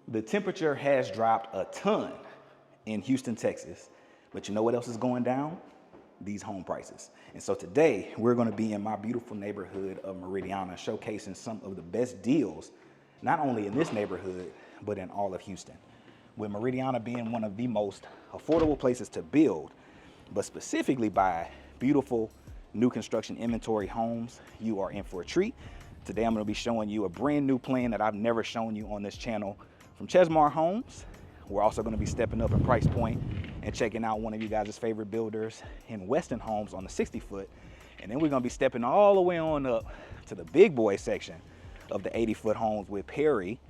The temperature has dropped a ton in Houston, Texas, but you know what else is going down? These home prices. And so today we're going to be in my beautiful neighborhood of Meridiana, showcasing some of the best deals, not only in this neighborhood, but in all of Houston. With Meridiana being one of the most affordable places to build, but specifically buy beautiful new construction inventory homes, you are in for a treat. Today I'm going to be showing you a brand new plan that I've never shown you on this channel from Chesmar Homes. We're also going to be stepping up in price point and checking out one of you guys' favorite builders in Westin Homes on the 60-foot. And then we're going to be stepping all the way on up to the big boy section of the 80-foot homes with Perry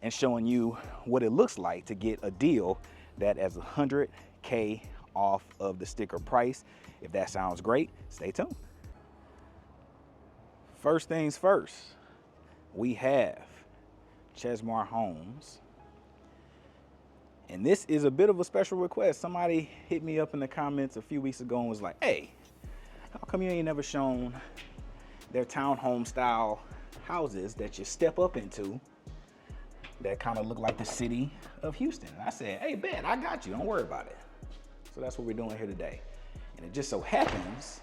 and showing you what it looks like to get a deal that is $100K off of the sticker price. If that sounds great, stay tuned. First things first, we have Chesmar Homes. And this is a bit of a special request. Somebody hit me up in the comments a few weeks ago and was like, hey, how come you ain't never shown their townhome style houses that you step up into that kind of look like the city of Houston? And I said, hey, bet, I got you, don't worry about it. So that's what we're doing here today. And it just so happens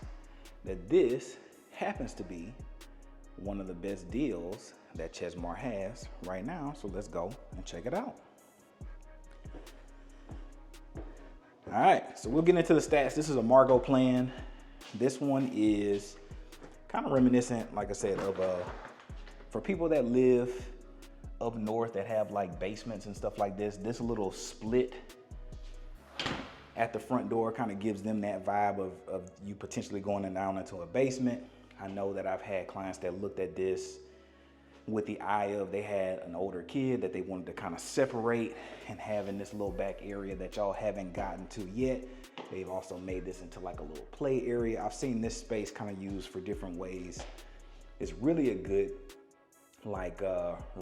that this happens to be one of the best deals that Chesmar has right now. So let's go and check it out. All right, so we'll get into the stats. This is a Margot plan. This one is kind of reminiscent, like I said, of for people that live up north that have like basements and stuff like this. This little split at the front door kind of gives them that vibe of you potentially going down into a basement. I know that I've had clients that looked at this with the eye of they had an older kid that they wanted to kind of separate and have in this little back area that y'all haven't gotten to yet. They've also made this into like a little play area. I've seen this space kind of used for different ways. It's really a good like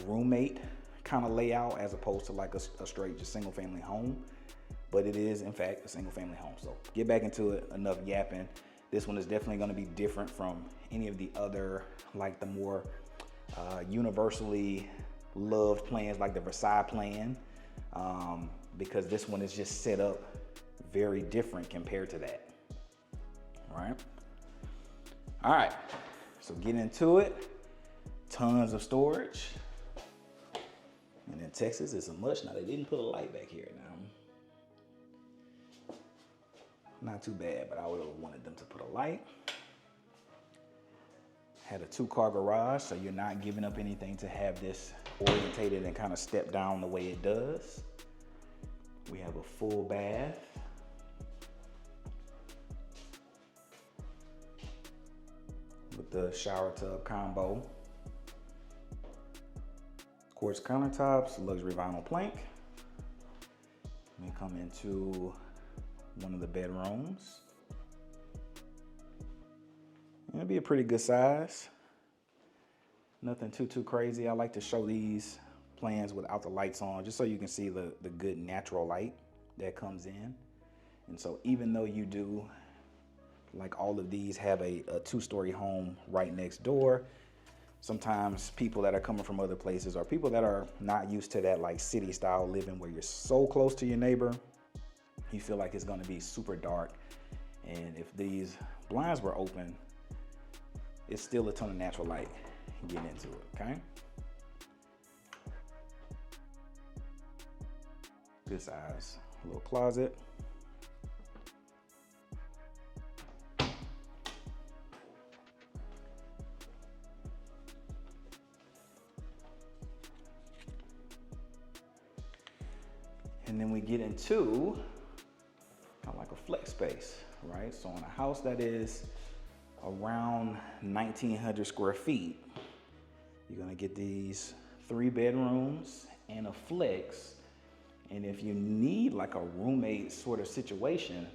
roommate kind of layout as opposed to like a straight just single family home. But it is in fact a single family home. So get back into it, enough yapping. This one is definitely going to be different from any of the other like the more universally loved plans like the Versailles plan, because this one is just set up very different compared to that. All right, so get into it. Tons of storage, and in Texas it's a much. Now they didn't put a light back here now, not too bad, but I would have wanted them to put a light. Had a 2-car garage, so you're not giving up anything to have this orientated and kind of step down the way it does. We have a full bath. With the shower tub combo. Quartz countertops, luxury vinyl plank. We come into one of the bedrooms. It'll be a pretty good size. Nothing too crazy. I like to show these plans without the lights on, just so you can see the good natural light that comes in. And so even though you do, like all of these have a 2-story home right next door, sometimes people that are coming from other places or people that are not used to that like city style living where you're so close to your neighbor, you feel like it's gonna be super dark. And if these blinds were open, it's still a ton of natural light getting into it, okay? Good size little closet. And then we get into kind of like a flex space, right? So on a house that is around 1,900 square feet, you're gonna get these 3 bedrooms and a flex. And if you need like a roommate sort of situation,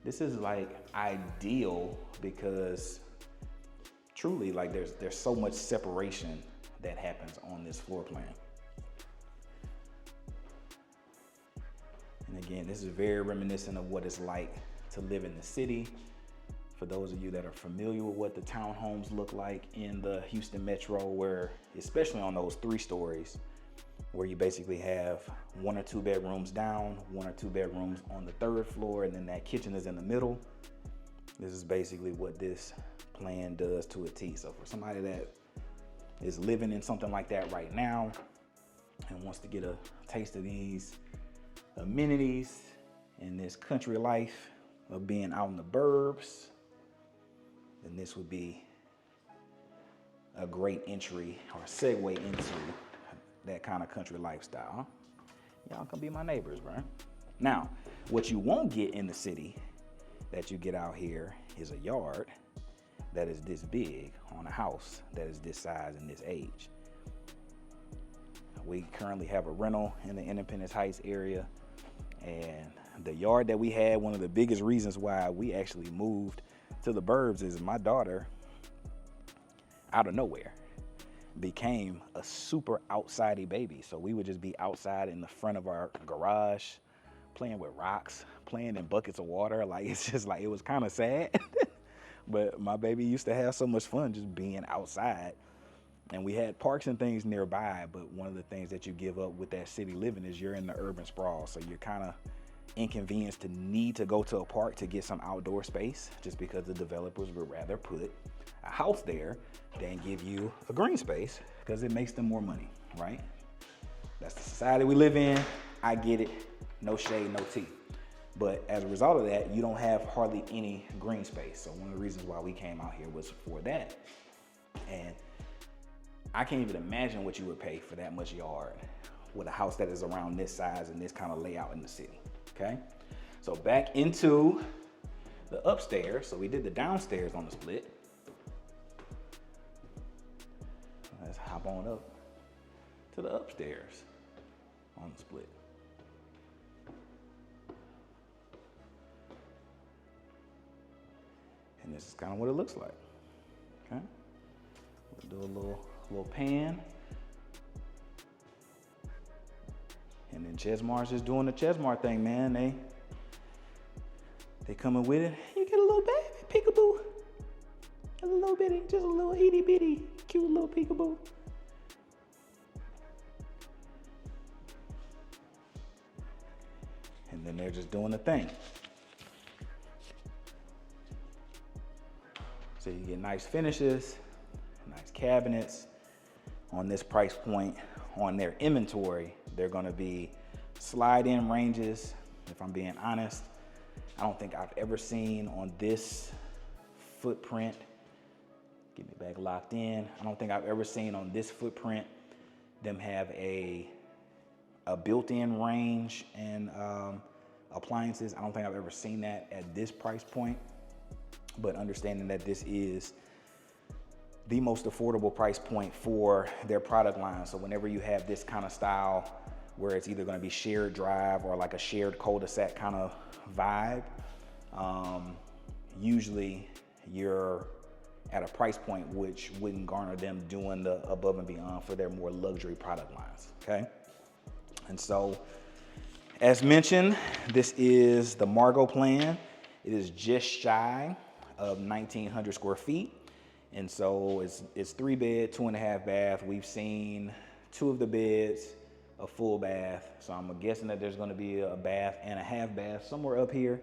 this is like ideal because truly like there's so much separation that happens on this floor plan. And again, this is very reminiscent of what it's like to live in the city. For those of you that are familiar with what the townhomes look like in the Houston metro, where especially on those 3 stories, where you basically have 1 or 2 bedrooms down, 1 or 2 bedrooms on the 3rd floor, and then that kitchen is in the middle. This is basically what this plan does to a T. So for somebody that is living in something like that right now and wants to get a taste of these amenities and this country life of being out in the burbs, then this would be a great entry or segue into that kind of country lifestyle. Y'all can be my neighbors, bro. Now, what you won't get in the city that you get out here is a yard that is this big on a house that is this size and this age. We currently have a rental in the Independence Heights area, and the yard that we had, one of the biggest reasons why we actually moved to the burbs is my daughter, out of nowhere, became a super outsidey baby. So we would just be outside in the front of our garage, playing with rocks, playing in buckets of water. Like, it's just like, it was kind of sad. But my baby used to have so much fun just being outside. And we had parks and things nearby, but one of the things that you give up with that city living is you're in the urban sprawl. So you're kind of inconvenienced to need to go to a park to get some outdoor space, just because the developers would rather put a house there than give you a green space, because it makes them more money, right? That's the society we live in. I get it. No shade, no tea. But as a result of that, you don't have hardly any green space. So one of the reasons why we came out here was for that. And I can't even imagine what you would pay for that much yard with a house that is around this size and this kind of layout in the city, okay? So back into the upstairs. So we did the downstairs on the split. Let's hop on up to the upstairs on the split. And this is kind of what it looks like, okay? We'll do a little pan. And then Chesmar's just doing the Chesmar thing, man. They coming with it. You get a little baby peekaboo. A little bitty, just a little itty bitty, cute little peekaboo. And then they're just doing the thing. So you get nice finishes, nice cabinets. On this price point, on their inventory, they're gonna be slide-in ranges. If I'm being honest, I don't think I've ever seen on this footprint, get me back locked in. I don't think I've ever seen on this footprint them have a built-in range and appliances. I don't think I've ever seen that at this price point, but understanding that this is the most affordable price point for their product line. So whenever you have this kind of style where it's either gonna be shared drive or like a shared cul-de-sac kind of vibe, usually you're at a price point which wouldn't garner them doing the above and beyond for their more luxury product lines, okay? And so, as mentioned, this is the Margot plan. It is just shy of 1,900 square feet. And so it's 3 bed, 2.5 bath. We've seen 2 of the beds, a full bath. So I'm guessing that there's gonna be a bath and a half bath somewhere up here.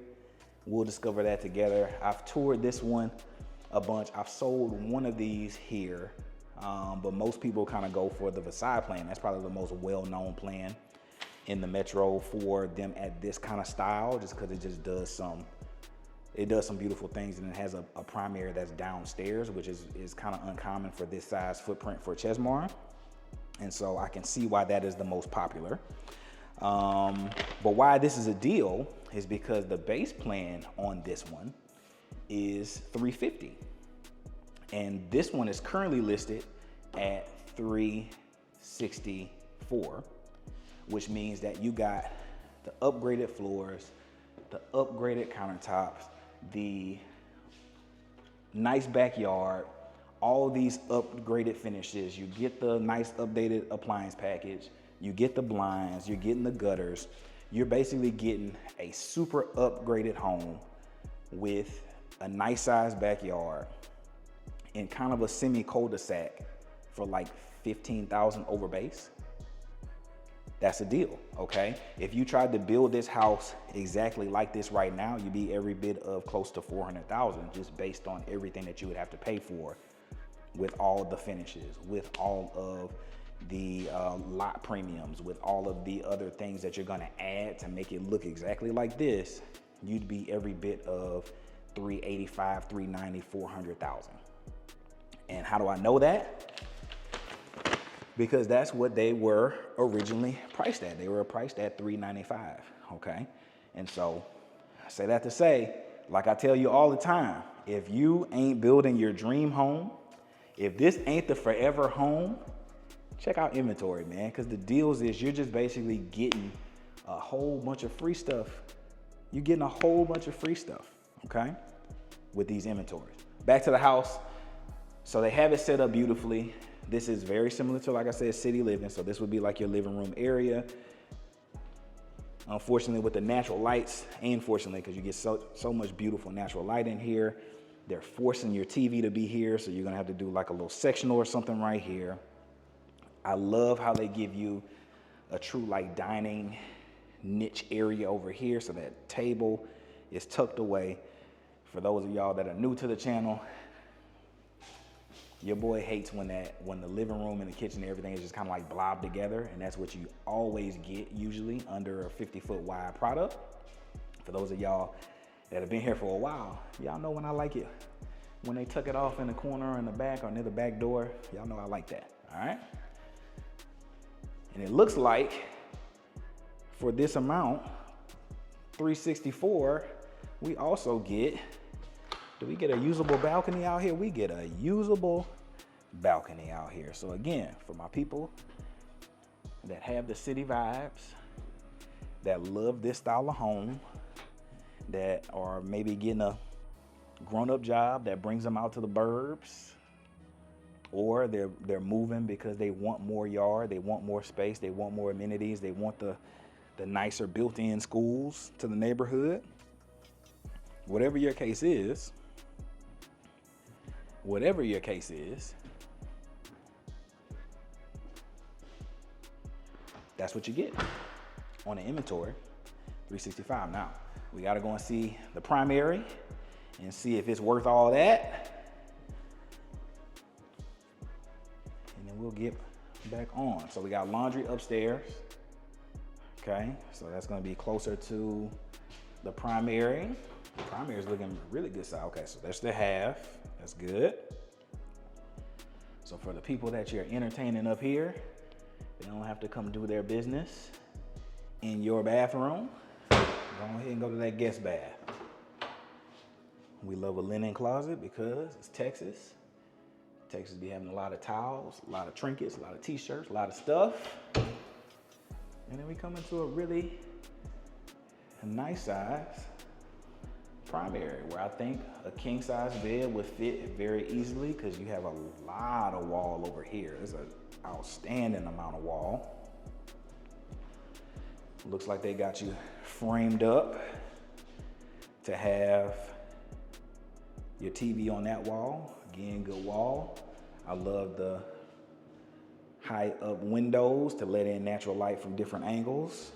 We'll discover that together. I've toured this one a bunch. I've sold one of these here, but most people kind of go for the Versailles plan. That's probably the most well-known plan in the metro for them at this kind of style, just because it just does some beautiful things, and it has a primary that's downstairs, which is kind of uncommon for this size footprint for Chesmar. And so I can see why that is the most popular. But why this is a deal is because the base plan on this one is $350. And this one is currently listed at $364, which means that you got the upgraded floors, the upgraded countertops, the nice backyard, all these upgraded finishes. You get the nice updated appliance package, you get the blinds, you're getting the gutters. You're basically getting a super upgraded home with a nice sized backyard in kind of a semi cul-de-sac for like $15,000 over base. that's a deal, okay? If you tried to build this house exactly like this right now, you'd be every bit of close to $400,000 just based on everything that you would have to pay for with all the finishes, with all of the lot premiums, with all of the other things that you're gonna add to make it look exactly like this. You'd be every bit of 385, 390, 400,000. And how do I know that? Because that's what they were originally priced at. They were priced at 395, okay? And so I say that to say, like I tell you all the time, if you ain't building your dream home, if this ain't the forever home, check out inventory, man, because the deals is you're just basically getting a whole bunch of free stuff. You're getting a whole bunch of free stuff, okay, with these inventories. Back to the house. So they have it set up beautifully. This is very similar to, like I said, city living. So this would be like your living room area. Unfortunately, with the natural lights, and fortunately, because you get so much beautiful natural light in here, they're forcing your TV to be here. So you're gonna have to do like a little sectional or something right here. I love how they give you a true like dining niche area over here. So that table is tucked away. For those of y'all that are new to the channel, your boy hates when the living room and the kitchen and everything is just kind of like blobbed together, and that's what you always get usually under a 50-foot wide product. For those of y'all that have been here for a while, y'all know when I like it. When they tuck it off in the corner or in the back or near the back door, y'all know I like that, all right? And it looks like for this amount, 364, we also get, do we get a usable balcony out here? We get a usable balcony out here. So again, for my people that have the city vibes, that love this style of home, that are maybe getting a grown-up job that brings them out to the burbs, or they're moving because they want more yard, they want more space, they want more amenities, they want the nicer built-in schools to the neighborhood. Whatever your case is, that's what you get on the inventory 365. Now, we gotta go and see the primary and see if it's worth all that. And then we'll get back on. So we got laundry upstairs. Okay, so that's gonna be closer to the primary. The primary is looking really good side. Okay, so there's the half. That's good. So for the people that you're entertaining up here, they don't have to come do their business in your bathroom. Go ahead and go to that guest bath. We love a linen closet because it's Texas. Texas be having a lot of towels, a lot of trinkets, a lot of t-shirts, a lot of stuff. And then we come into a really nice size primary where I think a king size bed would fit very easily because you have a lot of wall over here. There's an outstanding amount of wall. Looks like they got you framed up to have your TV on that wall. Again, good wall. I love the high up windows to let in natural light from different angles.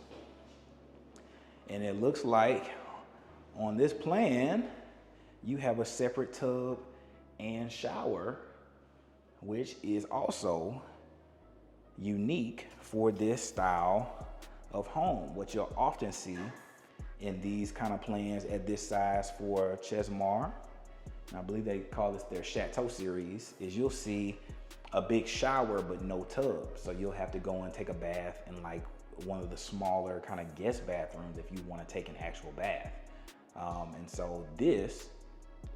And it looks like on this plan, you have a separate tub and shower, which is also unique for this style of home. What you'll often see in these kind of plans at this size for Chesmar, and I believe they call this their Chateau series, is you'll see a big shower but no tub. So you'll have to go and take a bath in like one of the smaller kind of guest bathrooms if you want to take an actual bath. And so this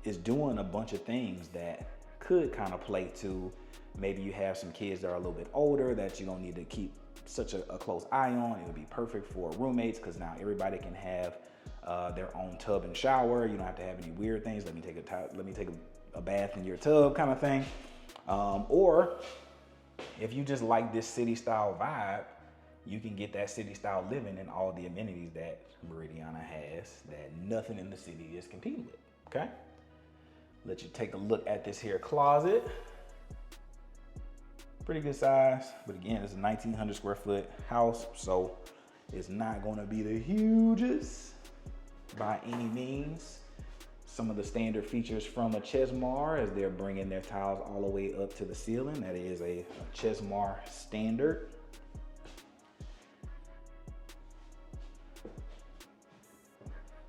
is doing a bunch of things that could kind of play to maybe you have some kids that are a little bit older that you don't need to keep such a close eye on. It would be perfect for roommates because now everybody can have their own tub and shower. You don't have to have any weird things. Let me take a bath in your tub kind of thing. Or if you just like this city style vibe, you can get that city style living and all the amenities that Meridiana has that nothing in the city is competing with, okay? Let you take a look at this here closet. pretty good size. But again, it's a 1,900 square foot house, so it's not gonna be the hugest by any means. Some of the standard features from a Chesmar is they're bringing their tiles all the way up to the ceiling. That is a Chesmar standard.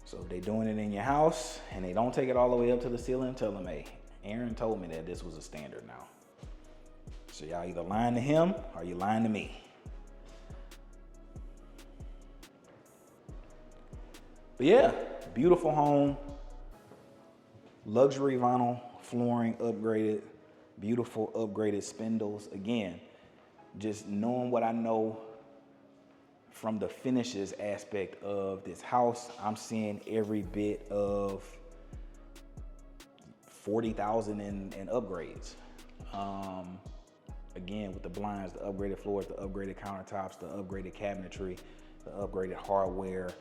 So if they're doing it in your house and they don't take it all the way up to the ceiling, tell them, hey, Aaron told me that this was a standard now. So y'all either lying to him or you lying to me. But yeah, beautiful home. Luxury vinyl flooring upgraded, beautiful upgraded spindles. Again, just knowing what I know from the finishes aspect of this house, I'm seeing every bit of 40,000 in upgrades. Again, with the blinds, the upgraded floors, the upgraded countertops, the upgraded cabinetry, the upgraded hardware.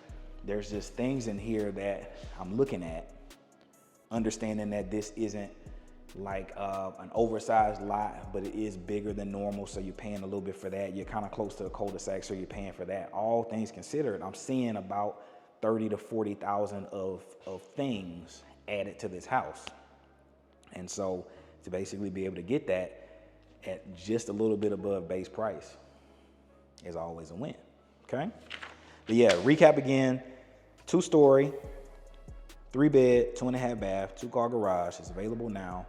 There's just things in here that I'm looking at, understanding that this isn't like an oversized lot, but it is bigger than normal, so you're paying a little bit for that. You're kind of close to the cul-de-sac, so you're paying for that. All things considered, I'm seeing about 30 to 40,000 of things added to this house. And so to basically be able to get that at just a little bit above base price is always a win, okay? But yeah, recap again, 2-story, 3-bed, 2.5 bath, 2-car garage. It's available now.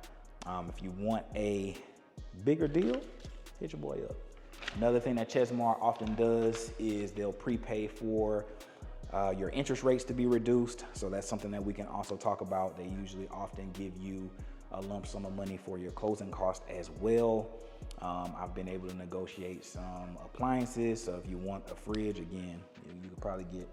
If you want a bigger deal, hit your boy up. Another thing that Chesmar often does is they'll prepay for your interest rates to be reduced. So that's something that we can also talk about. They usually often give you a lump sum of money for your closing costs as well. I've been able to negotiate some appliances. So if you want a fridge, again, you could probably get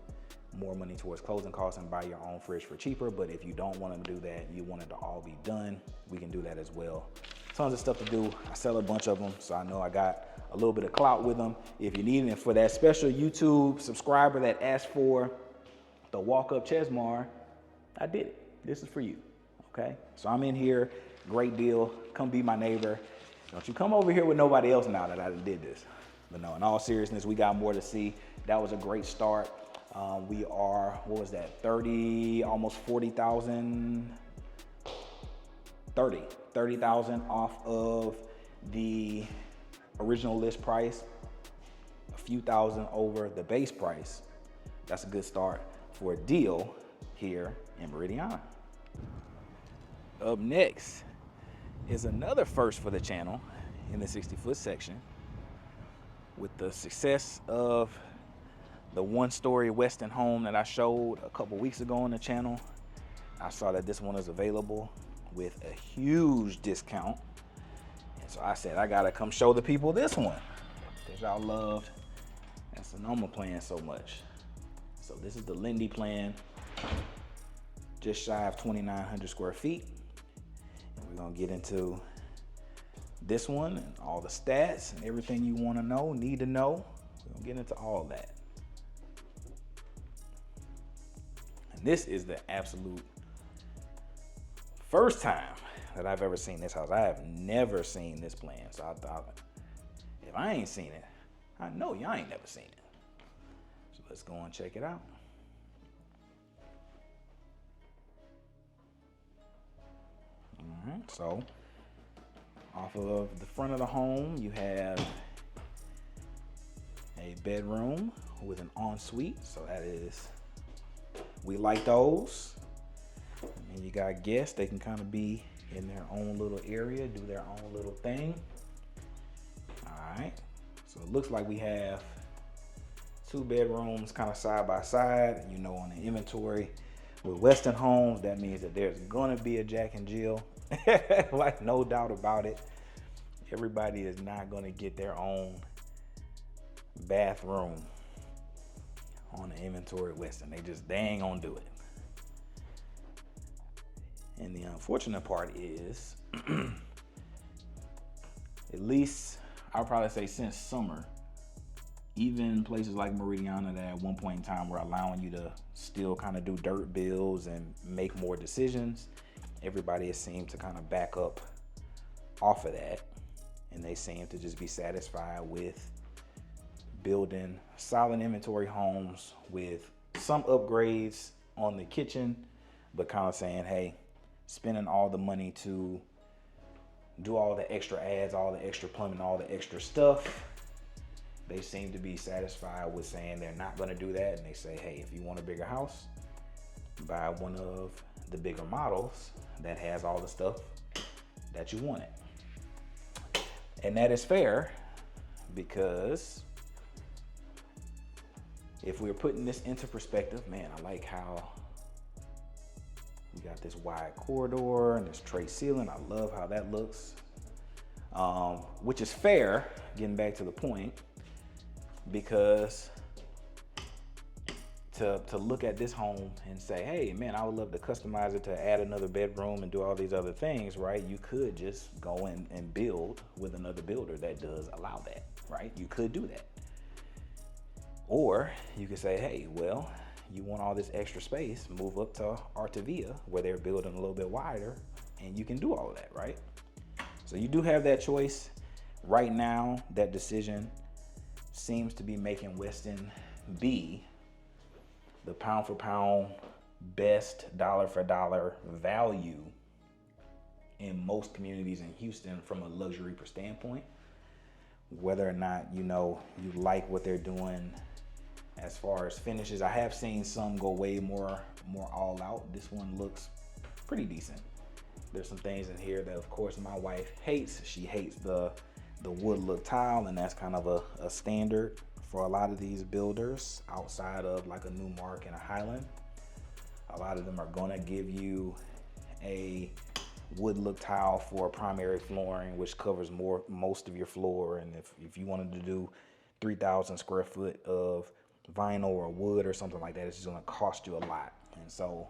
more money towards closing costs and buy your own fridge for cheaper. But if you don't want to do that, you want it to all be done, we can do that as well. Tons of stuff to do. I sell a bunch of them, so I know I got a little bit of clout with them. If you need it, for that special YouTube subscriber that asked for the walk-up Chesmar, I did it. This is for you, okay? So I'm in here, great deal. Come be my neighbor. Don't you come over here with nobody else now that I did this. But no, in all seriousness, we got more to see. That was a great start. We are, what was that, 30, almost 40,000, 30,000 off of the original list price, a few thousand over the base price. That's a good start for a deal here in Meridiana. Up next is another first for the channel in the 60-foot section. With the success of the 1-story Westin home that I showed a couple weeks ago on the channel, I saw that this one is available with a huge discount. And so I said, I gotta come show the people this one, because y'all loved that Sonoma plan so much. So this is the Lindy plan, just shy of 2,900 square feet. And we're gonna get into this one and all the stats and everything you wanna know, need to know. We're gonna get into all that. And this is the absolute first time that I've ever seen this house. I have never seen this plan. So I thought, if I ain't seen it, I know y'all ain't never seen it. So let's go and check it out. All right, so off of the front of the home, you have a bedroom with an ensuite. So that is, we like those. And you got guests, they can kind of be in their own little area, do their own little thing. All right, so it looks like we have 2 bedrooms kind of side by side. You know, on the inventory with Westin Homes, that means that there's gonna be a Jack and Jill. Like, no doubt about it. Everybody is not gonna get their own bathroom on the inventory Westin. They ain't gonna do it. And the unfortunate part is, at least I'll probably say since summer, even places like Meridiana that at one point in time were allowing you to still kind of do dirt bills and make more decisions, everybody has seemed to kind of back up off of that. and they seem to just be satisfied with building solid inventory homes with some upgrades on the kitchen, but kind of saying, hey, spending all the money to do all the extra ads, all the extra plumbing, all the extra stuff. They seem to be satisfied with saying they're not going to do that. And they say, hey, if you want a bigger house, buy one of the bigger models that has all the stuff that you wanted. And that is fair, because if we're putting this into perspective, man, I like how we got this wide corridor and this tray ceiling. I love how that looks, which is fair, getting back to the point, because to look at this home and say, hey, man, I would love to customize it to add another bedroom and do all these other things, right? You could just go in and build with another builder that does allow that, right? You could do that. Or you could say, hey, well, you want all this extra space, move up to Artavia where they're building a little bit wider, and you can do all of that, right? So you do have that choice. Right now, that decision seems to be making Westin be the pound for pound best dollar for dollar value in most communities in Houston from a luxury standpoint. Whether or not you like what they're doing as far as finishes, I have seen some go way more all out. This one looks pretty decent. There's some things in here that, of course, my wife hates. She hates the wood look tile, and that's kind of a standard for a lot of these builders outside of like a Newmark and a Highland. A lot of them are gonna give you a wood look tile for primary flooring, which covers most of your floor. And if you wanted to do 3,000 square foot of vinyl or wood or something like that, it's just gonna cost you a lot. And so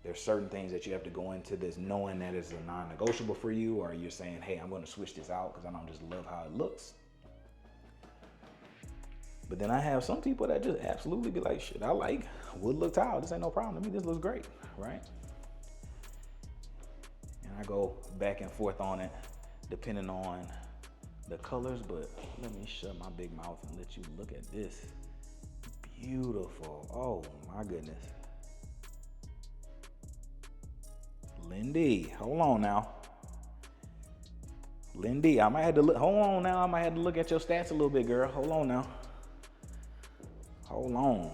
there's certain things that you have to go into this knowing that is a non-negotiable for you, or you're saying, hey, I'm gonna switch this out because I don't just love how it looks. But then I have some people that just absolutely be like, shit, I like wood look tile. This ain't no problem to me. This looks great, right? And I go back and forth on it depending on the colors, but let me shut my big mouth and let you look at this. Beautiful. Oh my goodness. Lindy, hold on now. Lindy, I might have to look, hold on now. I might have to look at your stats a little bit, girl. Hold on now. Hold on.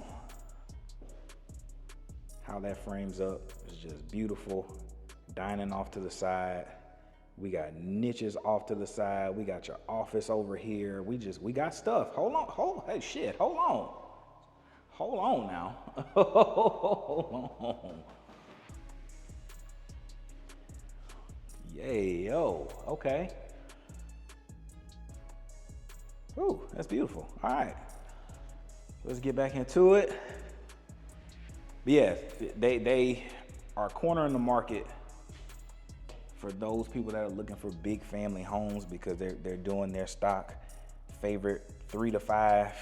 How that frames up is just beautiful. Dining off to the side. We got niches off to the side. We got your office over here. We got stuff. Hold on. Hey, shit. Hold on. Hold on now. Hold on. Yay, yo. Okay. Ooh, that's beautiful. All right. Let's get back into it. But yeah, they are cornering the market for those people that are looking for big family homes, because they're doing their stock favorite 3 to 5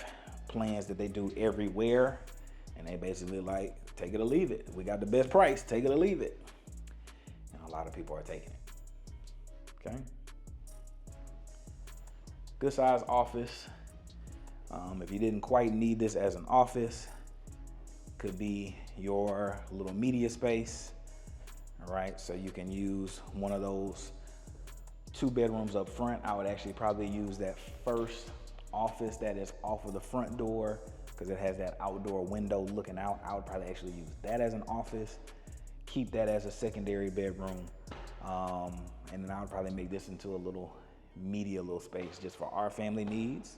plans that they do everywhere, and they basically like, take it or leave it. We got the best price, take it or leave it. And a lot of people are taking it. Okay. Good size office. If you didn't quite need this as an office, could be your little media space. All right, so you can use one of those 2 bedrooms up front. I would actually probably use that first office that is off of the front door, because it has that outdoor window looking out. I would probably actually use that as an office, keep that as a secondary bedroom, and then I would probably make this into a little media little space just for our family needs.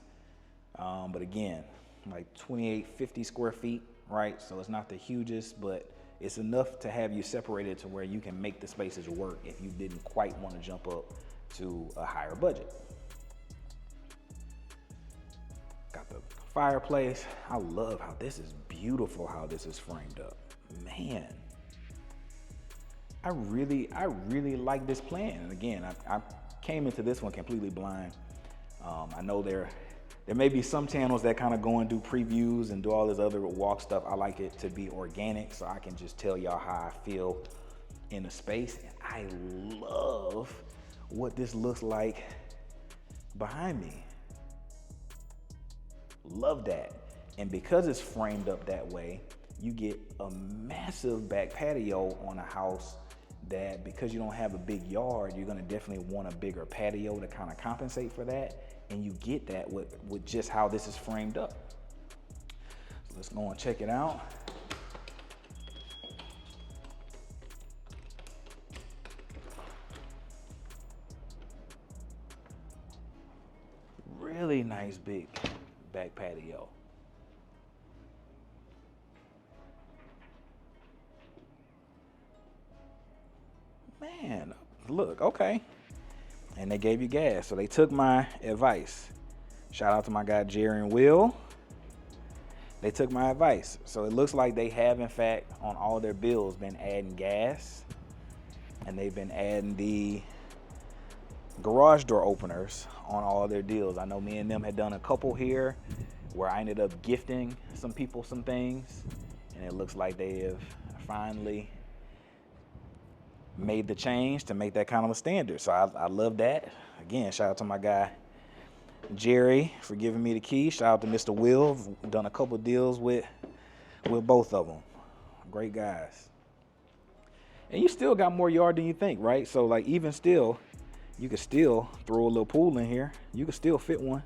But again, like 50 square feet, right? So it's not the hugest, but it's enough to have you separated to where you can make the spaces work if you didn't quite want to jump up to a higher budget. Got the fireplace. I love how this is beautiful, how this is framed up. Man, I really like this plan. And again, I came into this one completely blind. I know there may be some channels that kind of go and do previews and do all this other walk stuff. I like it to be organic, so I can just tell y'all how I feel in the space. And I love what this looks like behind me. Love that. And because it's framed up that way, you get a massive back patio on a house that, because you don't have a big yard, you're gonna definitely want a bigger patio to kind of compensate for that. And you get that with just how this is framed up. So let's go and check it out. Really nice big back patio. Man, look, okay. And they gave you gas, so they took my advice. Shout out to my guy Jerry and Will. They took my advice. So it looks like they have, in fact, on all their bills, been adding gas, and they've been adding the garage door openers on all their deals. I know me and them had done a couple here where I ended up gifting some people some things, and it looks like they have finally made the change to make that kind of a standard. So I love that. Again, shout out to my guy Jerry for giving me the key. Shout out to Mr. Will. I've done a couple deals with both of them. Great guys. And you still got more yard than you think, right? So like even still, you could still throw a little pool in here. You could still fit one.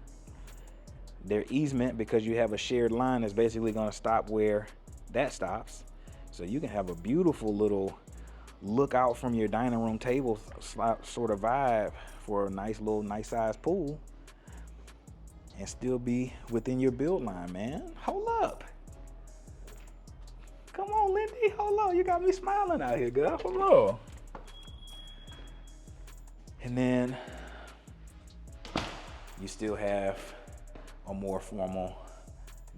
Their easement, because you have a shared line, is basically going to stop where that stops. So you can have a beautiful little look out from your dining room table sort of vibe for a nice size pool and still be within your build line, man. Hold up. Come on, Lindy. Hold on. You got me smiling out here, girl. Hold on. And then you still have a more formal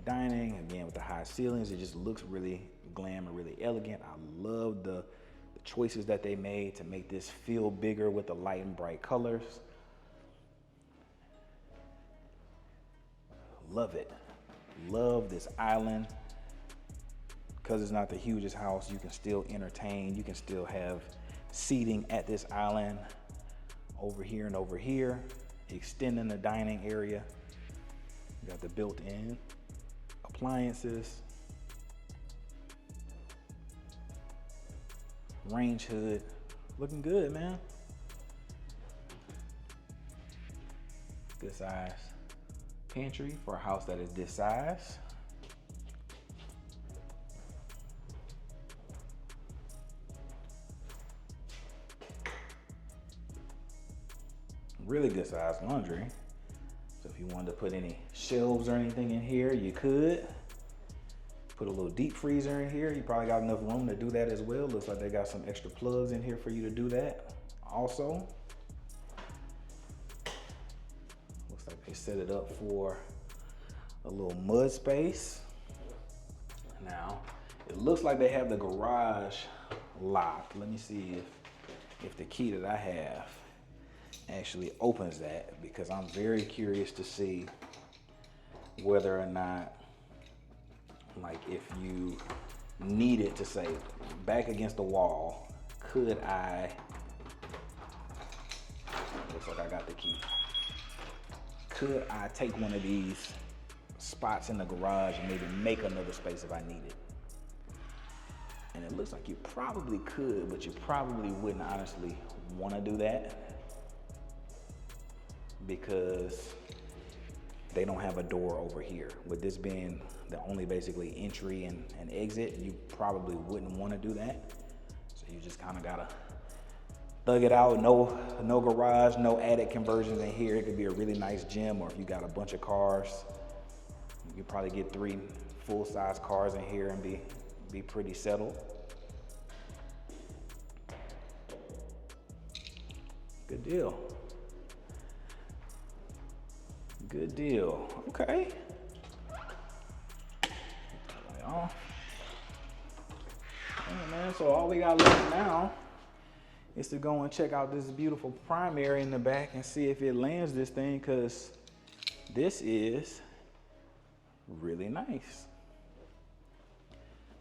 dining, again with the high ceilings. It just looks really glam and really elegant. I love the choices that they made to make this feel bigger with the light and bright colors. Love it. Love this island. Because it's not the hugest house, you can still entertain. You can still have seating at this island over here and over here, extending the dining area. You got the built-in appliances, range hood, looking good, man. Good size pantry for a house that is this size. Really good size laundry. So if you wanted to put any shelves or anything in here, you could. Put a little deep freezer in here. You probably got enough room to do that as well. Looks like they got some extra plugs in here for you to do that also. Looks like they set it up for a little mud space. Now, it looks like they have the garage locked. Let me see if the key that I have actually opens that, because I'm very curious to see whether or not, like, if you needed to say back against the wall, could I, looks like I got the key, could I take one of these spots in the garage and maybe make another space if I needed? And it looks like you probably could, but you probably wouldn't honestly want to do that, because they don't have a door over here. With this being the only basically entry and exit, you probably wouldn't want to do that. So you just kind of gotta thug it out. No garage, no attic conversions in here. It could be a really nice gym, or if you got a bunch of cars, you could probably get 3 full-size cars in here and be pretty settled. Good deal. Good deal. Okay. Yeah, man, so all we got left now is to go and check out this beautiful primary in the back and see if it lands this thing, because this is really nice.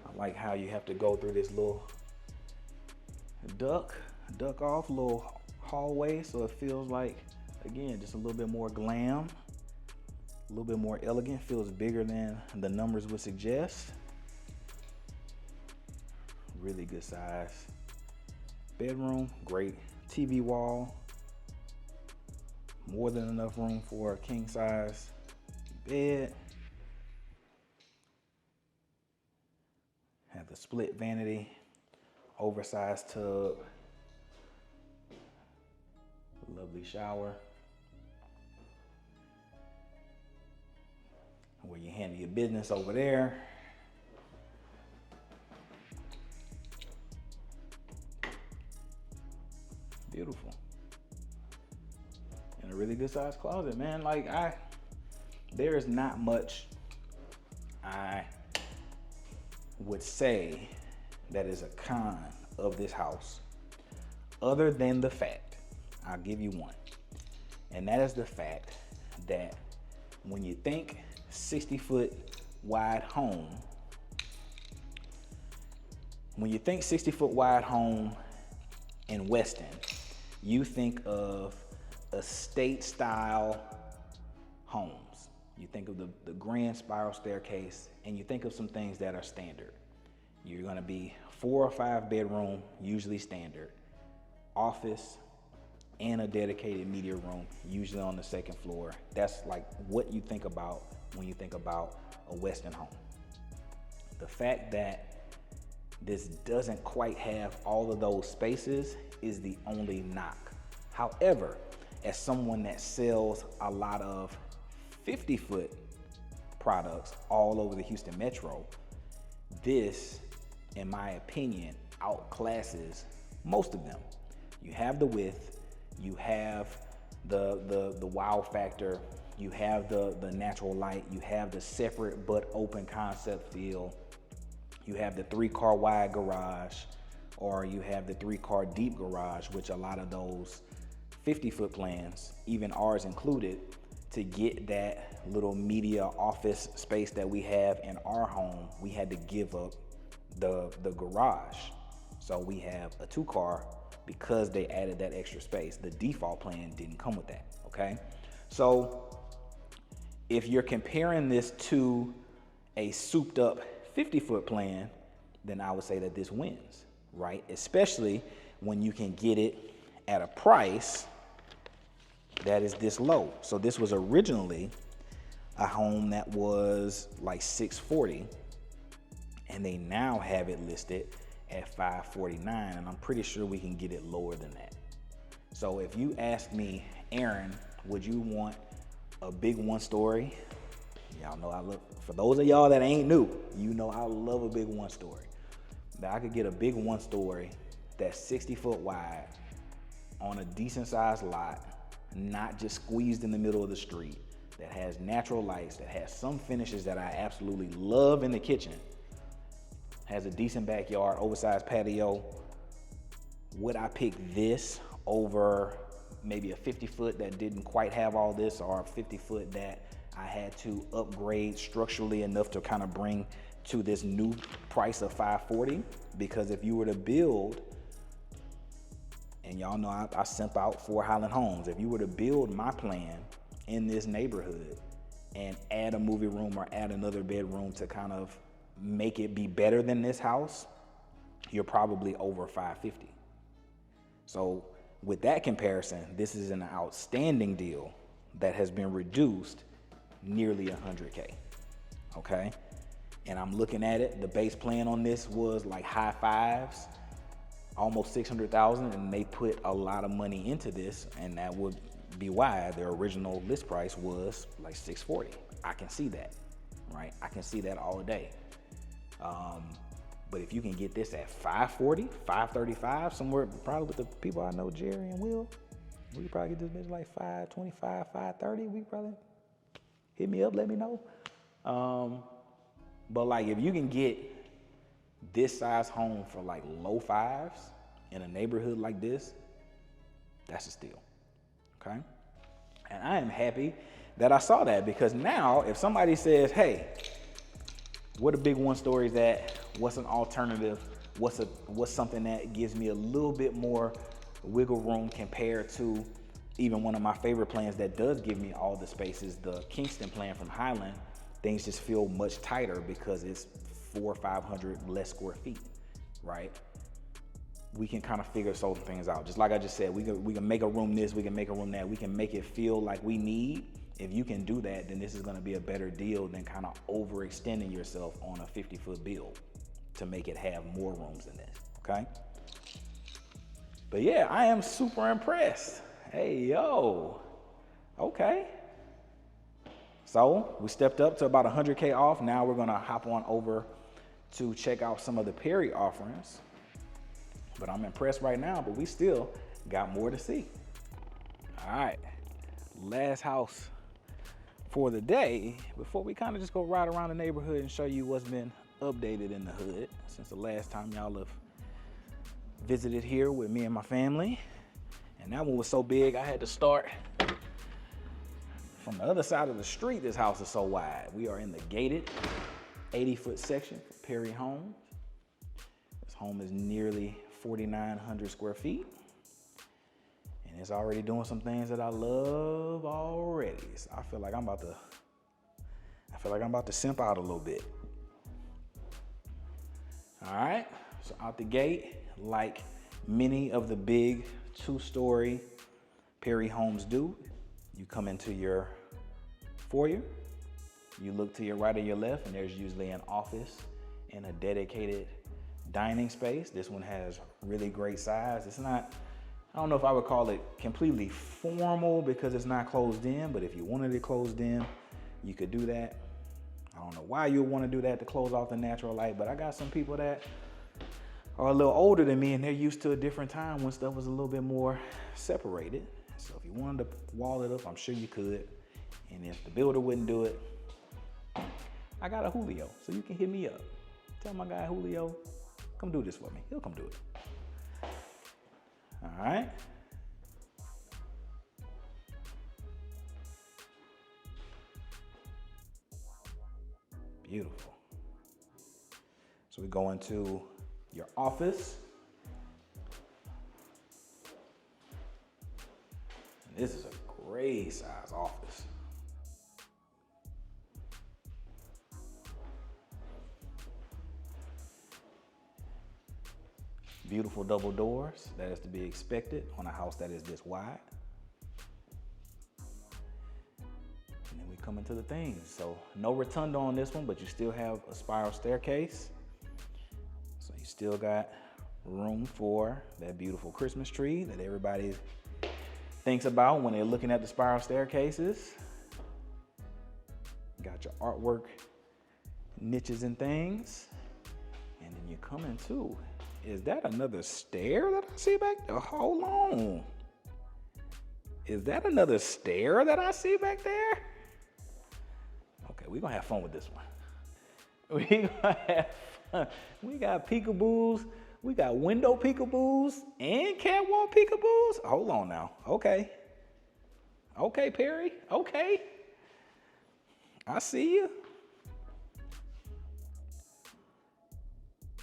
I like how you have to go through this little duck off little hallway, so it feels like Again, just a little bit more glam, a little bit more elegant, feels bigger than the numbers would suggest. Really good size bedroom, great TV wall, more than enough room for a king size bed. Have the split vanity, oversized tub, lovely shower, where you handle your business over there. Beautiful. And a really good sized closet, man. Like there is not much I would say that is a con of this house, other than the fact, I'll give you one, and that is the fact that when you think 60-foot wide home, when you think 60-foot wide home in Westin, you think of estate style homes. You think of the grand spiral staircase, and you think of some things that are standard. You're gonna be 4 or 5 bedroom, usually standard, office, and a dedicated media room, usually on the second floor. That's like what you think about when you think about a Westin home. The fact that this doesn't quite have all of those spaces is the only knock. However, as someone that sells a lot of 50-foot products all over the Houston metro, this, in my opinion, outclasses most of them. You have the width, you have the wow factor, you have the natural light, you have the separate but open concept feel, you have the 3-car wide garage, or you have the 3-car deep garage, which a lot of those 50-foot plans, even ours included, to get that little media office space that we have in our home, we had to give up the garage. So we have a 2-car because they added that extra space. The default plan didn't come with that, okay? So if you're comparing this to a souped up 50-foot plan, then I would say that this wins, right? Especially when you can get it at a price that is this low. So this was originally a home that was like $640, and they now have it listed at $549, and I'm pretty sure we can get it lower than that. So if you ask me, Aaron, would you want a big 1-story? Y'all know I love, for those of y'all that ain't new, you know I love a big 1-story. That I could get a big 1-story that's 60-foot wide on a decent sized lot, not just squeezed in the middle of the street, that has natural lights, that has some finishes that I absolutely love in the kitchen, has a decent backyard, oversized patio. Would I pick this over maybe a 50-foot that didn't quite have all this, or a 50-foot that I had to upgrade structurally enough to kind of bring to this new price of $540? Because if you were to build, and y'all know I simp out for Highland Homes, if you were to build my plan in this neighborhood and add a movie room or add another bedroom to kind of make it be better than this house, you're probably over $550. So with that comparison, this is an outstanding deal that has been reduced nearly $100K, okay? And I'm looking at it, the base plan on this was like high fives, almost 600,000, and they put a lot of money into this, and that would be why their original list price was like 640. I can see that, right? I can see that all day. But if you can get this at 540, 535, somewhere probably with the people I know, Jerry and Will, we could probably get this bitch like 525, 530. We probably hit me up, let me know. But like if you can get this size home for like low fives in a neighborhood like this, that's a steal, okay? And I am happy that I saw that, because now if somebody says, hey, what a big 1-story is that? What's an alternative? What's something that gives me a little bit more wiggle room compared to Even one of my favorite plans that does give me all the space is the Kingston plan from Highland. Things just feel much tighter because it's 400 or 500 less square feet, right? We can kind of figure certain things out. Just like I just said, we can make a room this, we can make a room that, we can make it feel like we need. If you can do that, then this is gonna be a better deal than kind of overextending yourself on a 50-foot build to make it have more rooms in this, okay? But yeah, I am super impressed. Hey, yo, okay. So we stepped up to about 100K off. Now we're gonna hop on over to check out some of the Perry offerings. But I'm impressed right now, but we still got more to see. All right, last house for the day before we kind of just go ride around the neighborhood and show you what's been updated in the hood since the last time y'all have visited here with me and my family. And that one was so big, I had to start from the other side of the street. This house is so wide. We are in the gated 80-foot section for Perry Homes. This home is nearly 4,900 square feet. And it's already doing some things that I love already. So I feel like I'm about to simp out a little bit. All right, so out the gate, like many of the big 2-story Perry homes do, you come into your foyer, you look to your right or your left, and there's usually an office and a dedicated dining space. This one has really great size. It's not, I don't know if I would call it completely formal because it's not closed in, but if you wanted it closed in, you could do that. I don't know why you would want to do that to close off the natural light, but I got some people that are a little older than me and they're used to a different time when stuff was a little bit more separated. So if you wanted to wall it up, I'm sure you could. And if the builder wouldn't do it, I got a Julio, so you can hit me up. Tell my guy Julio, come do this for me. He'll come do it. All right. Beautiful. So we go into your office. And this is a great size office. Beautiful double doors, that is to be expected on a house that is this wide. And then we come into the things. So no rotunda on this one, but you still have a spiral staircase. So you still got room for that beautiful Christmas tree that everybody thinks about when they're looking at the spiral staircases. Got your artwork niches and things. And then you come into, is that another stair that I see back there? Hold on. Is that another stair that I see back there? Okay, we're gonna have fun with this one. We gonna have fun. We got peekaboos, we got window peekaboos and catwalk peekaboos. Hold on now, okay. Okay, Perry, okay. I see you.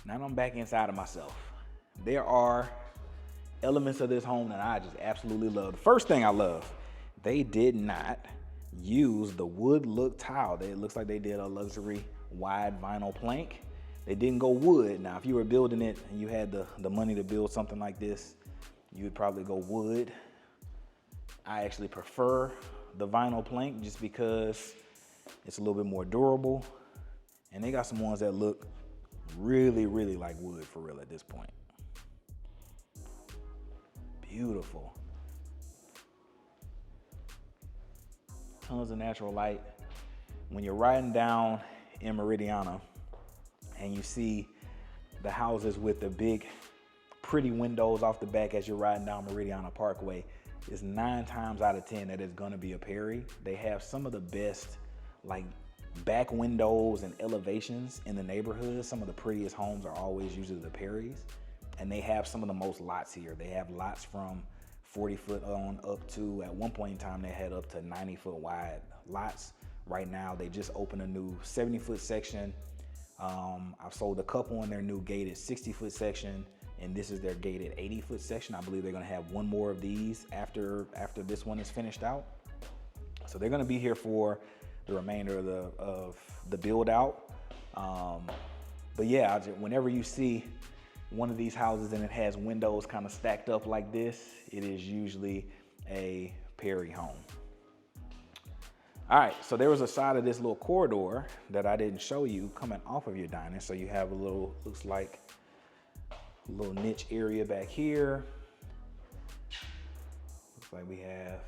Now I'm back inside of myself. There are elements of this home that I just absolutely love. The first thing I love, they did not use the wood look tile. It looks like they did a luxury wide vinyl plank. They didn't go wood. Now, if you were building it and you had the money to build something like this, you would probably go wood. I actually prefer the vinyl plank just because it's a little bit more durable. And they got some ones that look really, really like wood for real at this point. Beautiful. Tons of natural light. When you're riding down in Meridiana and you see the houses with the big, pretty windows off the back as you're riding down Meridiana Parkway, it's 9 times out of 10 that it's gonna be a Perry. They have some of the best, like, back windows and elevations in the neighborhood. Some of the prettiest homes are always usually the Perrys, and they have some of the most lots here. They have lots from 40 foot on up to, at one point in time, they had up to 90 foot wide lots. Right now, they just opened a new 70 foot section. I've sold a couple in their new gated 60 foot section, and this is their gated 80-foot section. I believe they're gonna have one more of these after this one is finished out. So they're gonna be here for the remainder of the build out. But yeah, whenever you see one of these houses and it has windows kind of stacked up like this, it is usually a Perry home. All right, so there was a side of this little corridor that I didn't show you coming off of your dining. So you have a little, looks like a little niche area back here. Looks like we have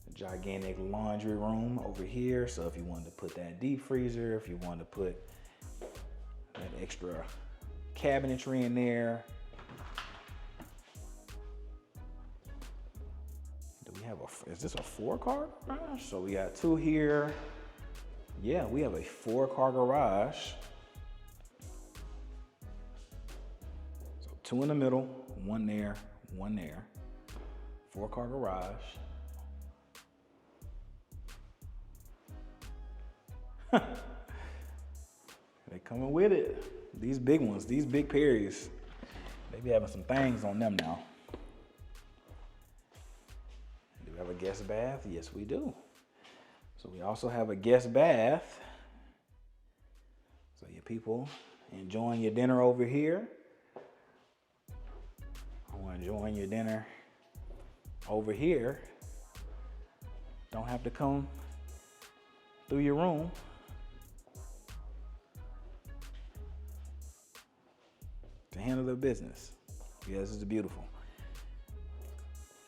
a gigantic laundry room over here. So if you wanted to put that deep freezer, if you wanted to put that extra cabinetry in there. Is this a 4-car garage? So we got 2 here. Yeah, we have a 4-car garage. So 2 in the middle, 1 there, 1 there. 4-car garage. They coming with it. These big ones, these big Perrys, they be having some things on them now. Do we have a guest bath? Yes, we do. So we also have a guest bath. So your people enjoying your dinner over here, or enjoying your dinner over here, don't have to come through your room. To handle their business. Yeah, this is beautiful.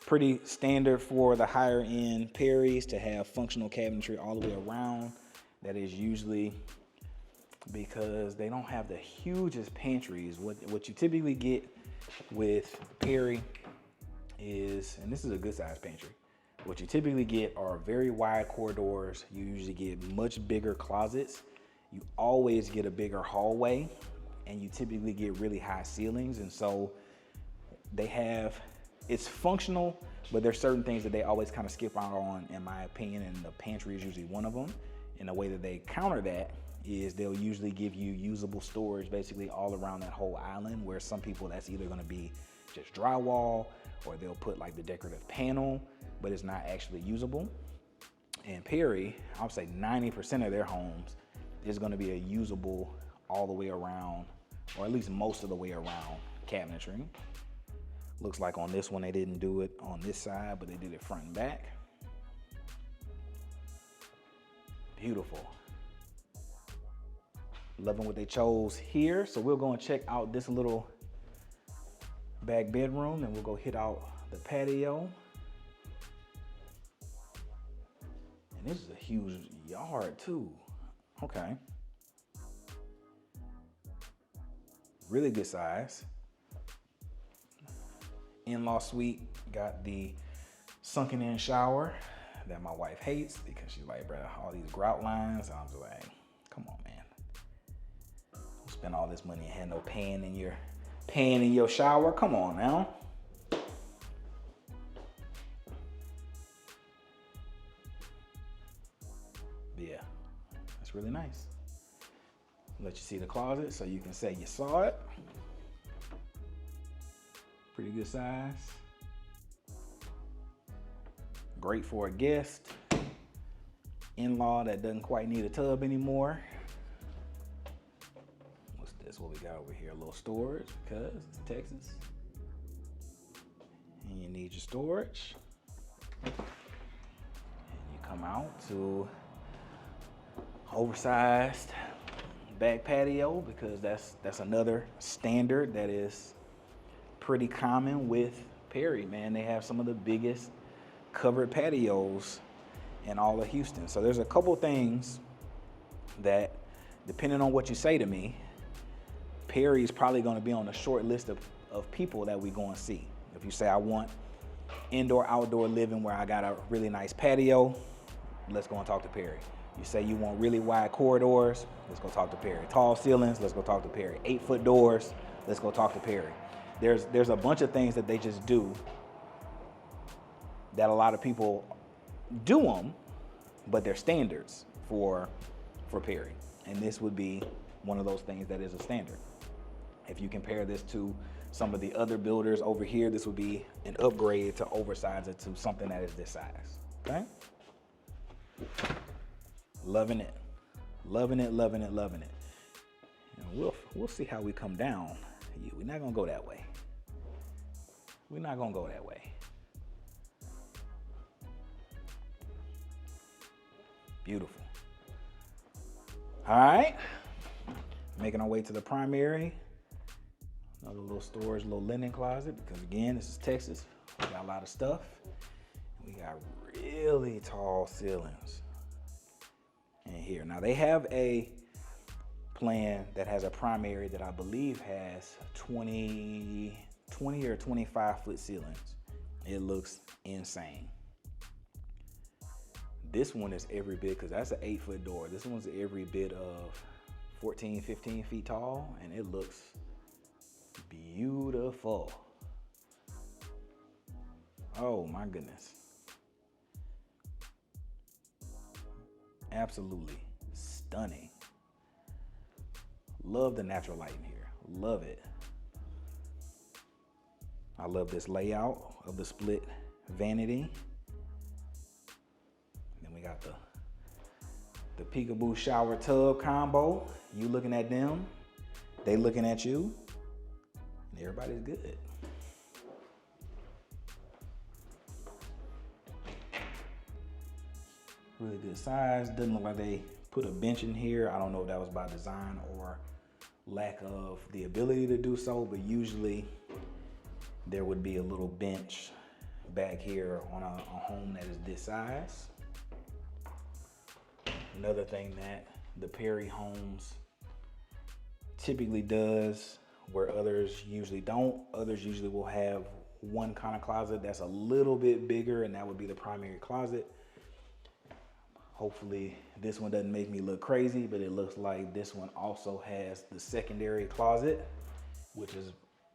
Pretty standard for the higher end Perrys to have functional cabinetry all the way around. That is usually because they don't have the hugest pantries. What you typically get with Perry is, and this is a good size pantry, what you typically get are very wide corridors. You usually get much bigger closets. You always get a bigger hallway, and you typically get really high ceilings. And so they have, it's functional, but there's certain things that they always kind of skip out on, in my opinion, and the pantry is usually one of them. And the way that they counter that is they'll usually give you usable storage basically all around that whole island, where some people that's either gonna be just drywall, or they'll put like the decorative panel, but it's not actually usable. And Perry, I would say 90% of their homes is gonna be a usable all the way around, or at least most of the way around cabinetry. Looks like on this one they didn't do it on this side, but they did it front and back. Beautiful. Loving what they chose here. So we'll go and check out this little back bedroom, and we'll go hit out the patio. And this is a huge yard too. Okay. Really good size. In-law suite, got the sunken in shower that my wife hates because she's like, bro, all these grout lines. I'm just like, come on, man. Don't spend all this money and have no pan in your shower. Come on now. Yeah, that's really nice. Let you see the closet so you can say you saw it. Pretty good size. Great for a guest. In-law that doesn't quite need a tub anymore. What's this? What we got over here? A little storage because it's Texas. And you need your storage. And you come out to oversized back patio, because that's another standard that is pretty common with Perry, man. They have some of the biggest covered patios in all of Houston. So there's a couple things that, depending on what you say to me, Perry is probably going to be on the short list of people that we go and see. If you say I want indoor outdoor living where I got a really nice patio, let's go and talk to Perry. You say you want really wide corridors, let's go talk to Perry. Tall ceilings, let's go talk to Perry. 8-foot doors, let's go talk to Perry. There's a bunch of things that they just do that a lot of people do them, but they're standards for Perry. And this would be one of those things that is a standard. If you compare this to some of the other builders over here, this would be an upgrade to oversize it to something that is this size, okay? Loving it, loving it, loving it, loving it. And we'll see how we come down. We're not gonna go that way. We're not gonna go that way. Beautiful. All right, making our way to the primary. Another little storage, little linen closet, because again, this is Texas. We got a lot of stuff. We got really tall ceilings in here. Now they have a plan that has a primary that I believe has 20 or 25 foot ceilings. It looks insane. This one is every bit, because that's an 8-foot door. This one's every bit of 14, 15 feet tall, and it looks beautiful. Oh my goodness. Absolutely stunning. Love the natural light in here. Love it. I love this layout of the split vanity. Then we got the peekaboo shower tub combo. You looking at them, they looking at you, and everybody's good. Really good size. Doesn't look like they put a bench in here. I don't know if that was by design or lack of the ability to do so, but usually there would be a little bench back here on a home that is this size. Another thing that the Perry Homes typically does, where others usually don't, others usually will have one kind of closet that's a little bit bigger, and that would be the primary closet. Hopefully this one doesn't make me look crazy, but it looks like this one also has the secondary closet, which is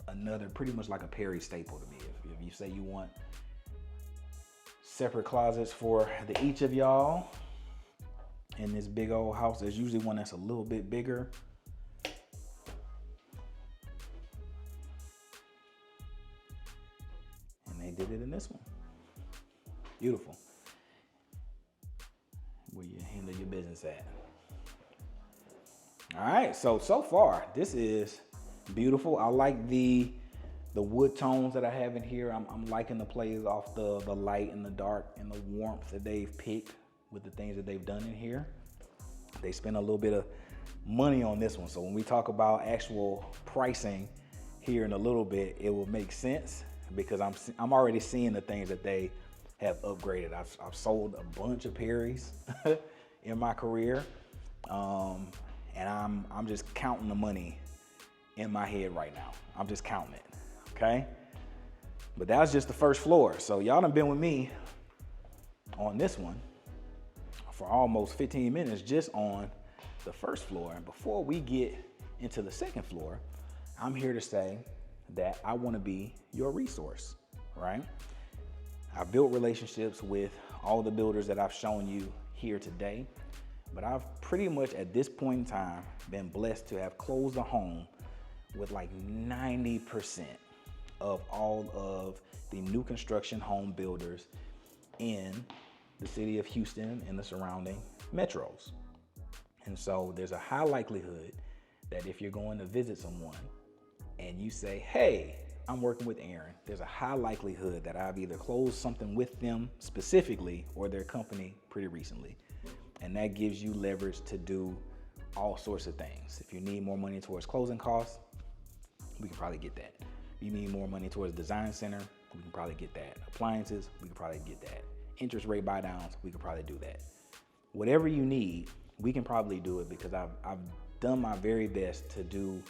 another pretty much like a Perry staple to me. If you say you want separate closets for each of y'all in this big old house, there's usually one that's a little bit bigger. And they did it in this one. Beautiful. Where you handle your business at. All right, so far this is beautiful. I like the wood tones that I have in here. I'm liking the plays off the light and the dark and the warmth that they've picked with the things that they've done in here. They spent a little bit of money on this one, so when we talk about actual pricing here in a little bit, it will make sense, because I'm already seeing the things that they have upgraded. I've sold a bunch of Perrys in my career, and I'm just counting the money in my head right now. I'm just counting it, okay? But that was just the first floor. So y'all done been with me on this one for almost 15 minutes just on the first floor. And before we get into the second floor, I'm here to say that I want to be your resource, right? I've built relationships with all the builders that I've shown you here today, but I've pretty much at this point in time been blessed to have closed a home with like 90% of all of the new construction home builders in the city of Houston and the surrounding metros. And so there's a high likelihood that if you're going to visit someone and you say, hey, I'm working with Aaron, there's a high likelihood that I've either closed something with them specifically or their company pretty recently. And that gives you leverage to do all sorts of things. If you need more money towards closing costs, we can probably get that. If you need more money towards design center, we can probably get that. Appliances, we can probably get that. Interest rate buy downs, we can probably do that. Whatever you need, we can probably do it, because I've done my very best to do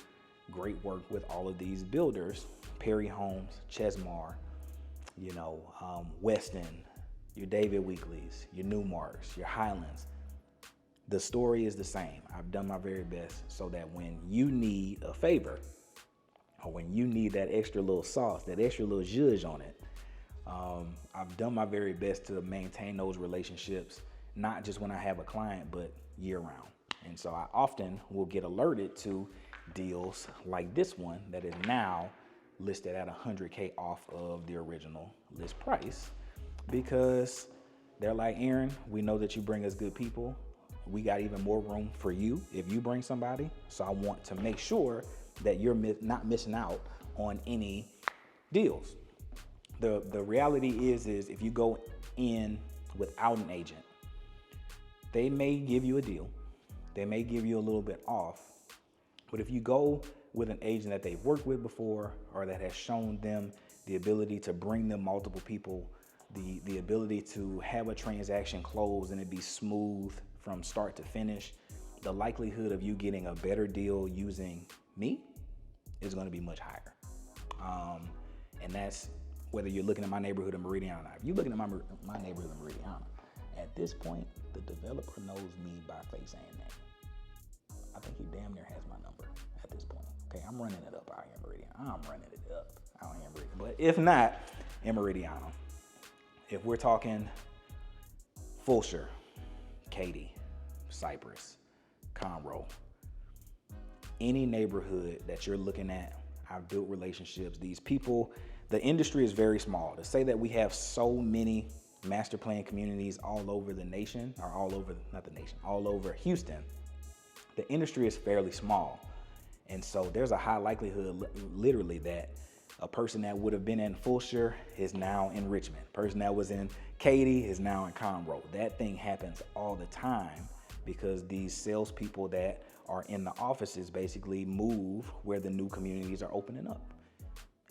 great work with all of these builders. Perry Homes, Chesmar, Westin, your David Weekleys, your Newmarks, your Highlands. The story is the same. I've done my very best so that when you need a favor, or when you need that extra little sauce, that extra little zhuzh on it, I've done my very best to maintain those relationships, not just when I have a client, but year round. And so I often will get alerted to deals like this one that is now listed at $100K off of the original list price, because they're like, Aaron, we know that you bring us good people. We got even more room for you if you bring somebody. So I want to make sure that you're not missing out on any deals. The reality is if you go in without an agent, they may give you a deal. They may give you a little bit off. But if you go with an agent that they've worked with before, or that has shown them the ability to bring them multiple people, the ability to have a transaction close and it be smooth from start to finish, the likelihood of you getting a better deal using me is going to be much higher. And that's whether you're looking at my neighborhood in Meridiana. If you're looking at my neighborhood in Meridiana, at this point, the developer knows me by face and name. I think he damn near has my number at this point. Okay, I'm running it up out here in Meridiana. I'm running it up out here in Meridiana. But if not, in Meridiana, if we're talking Fulshire, Katy, Cypress, Conroe, any neighborhood that you're looking at, I've built relationships. These people, the industry is very small. To say that we have so many master plan communities all over the nation, or all over, not the nation, all over Houston, the industry is fairly small. And so there's a high likelihood, literally, that a person that would have been in Fulshire is now in Richmond. A person that was in Katy is now in Conroe. That thing happens all the time because these salespeople that are in the offices basically move where the new communities are opening up.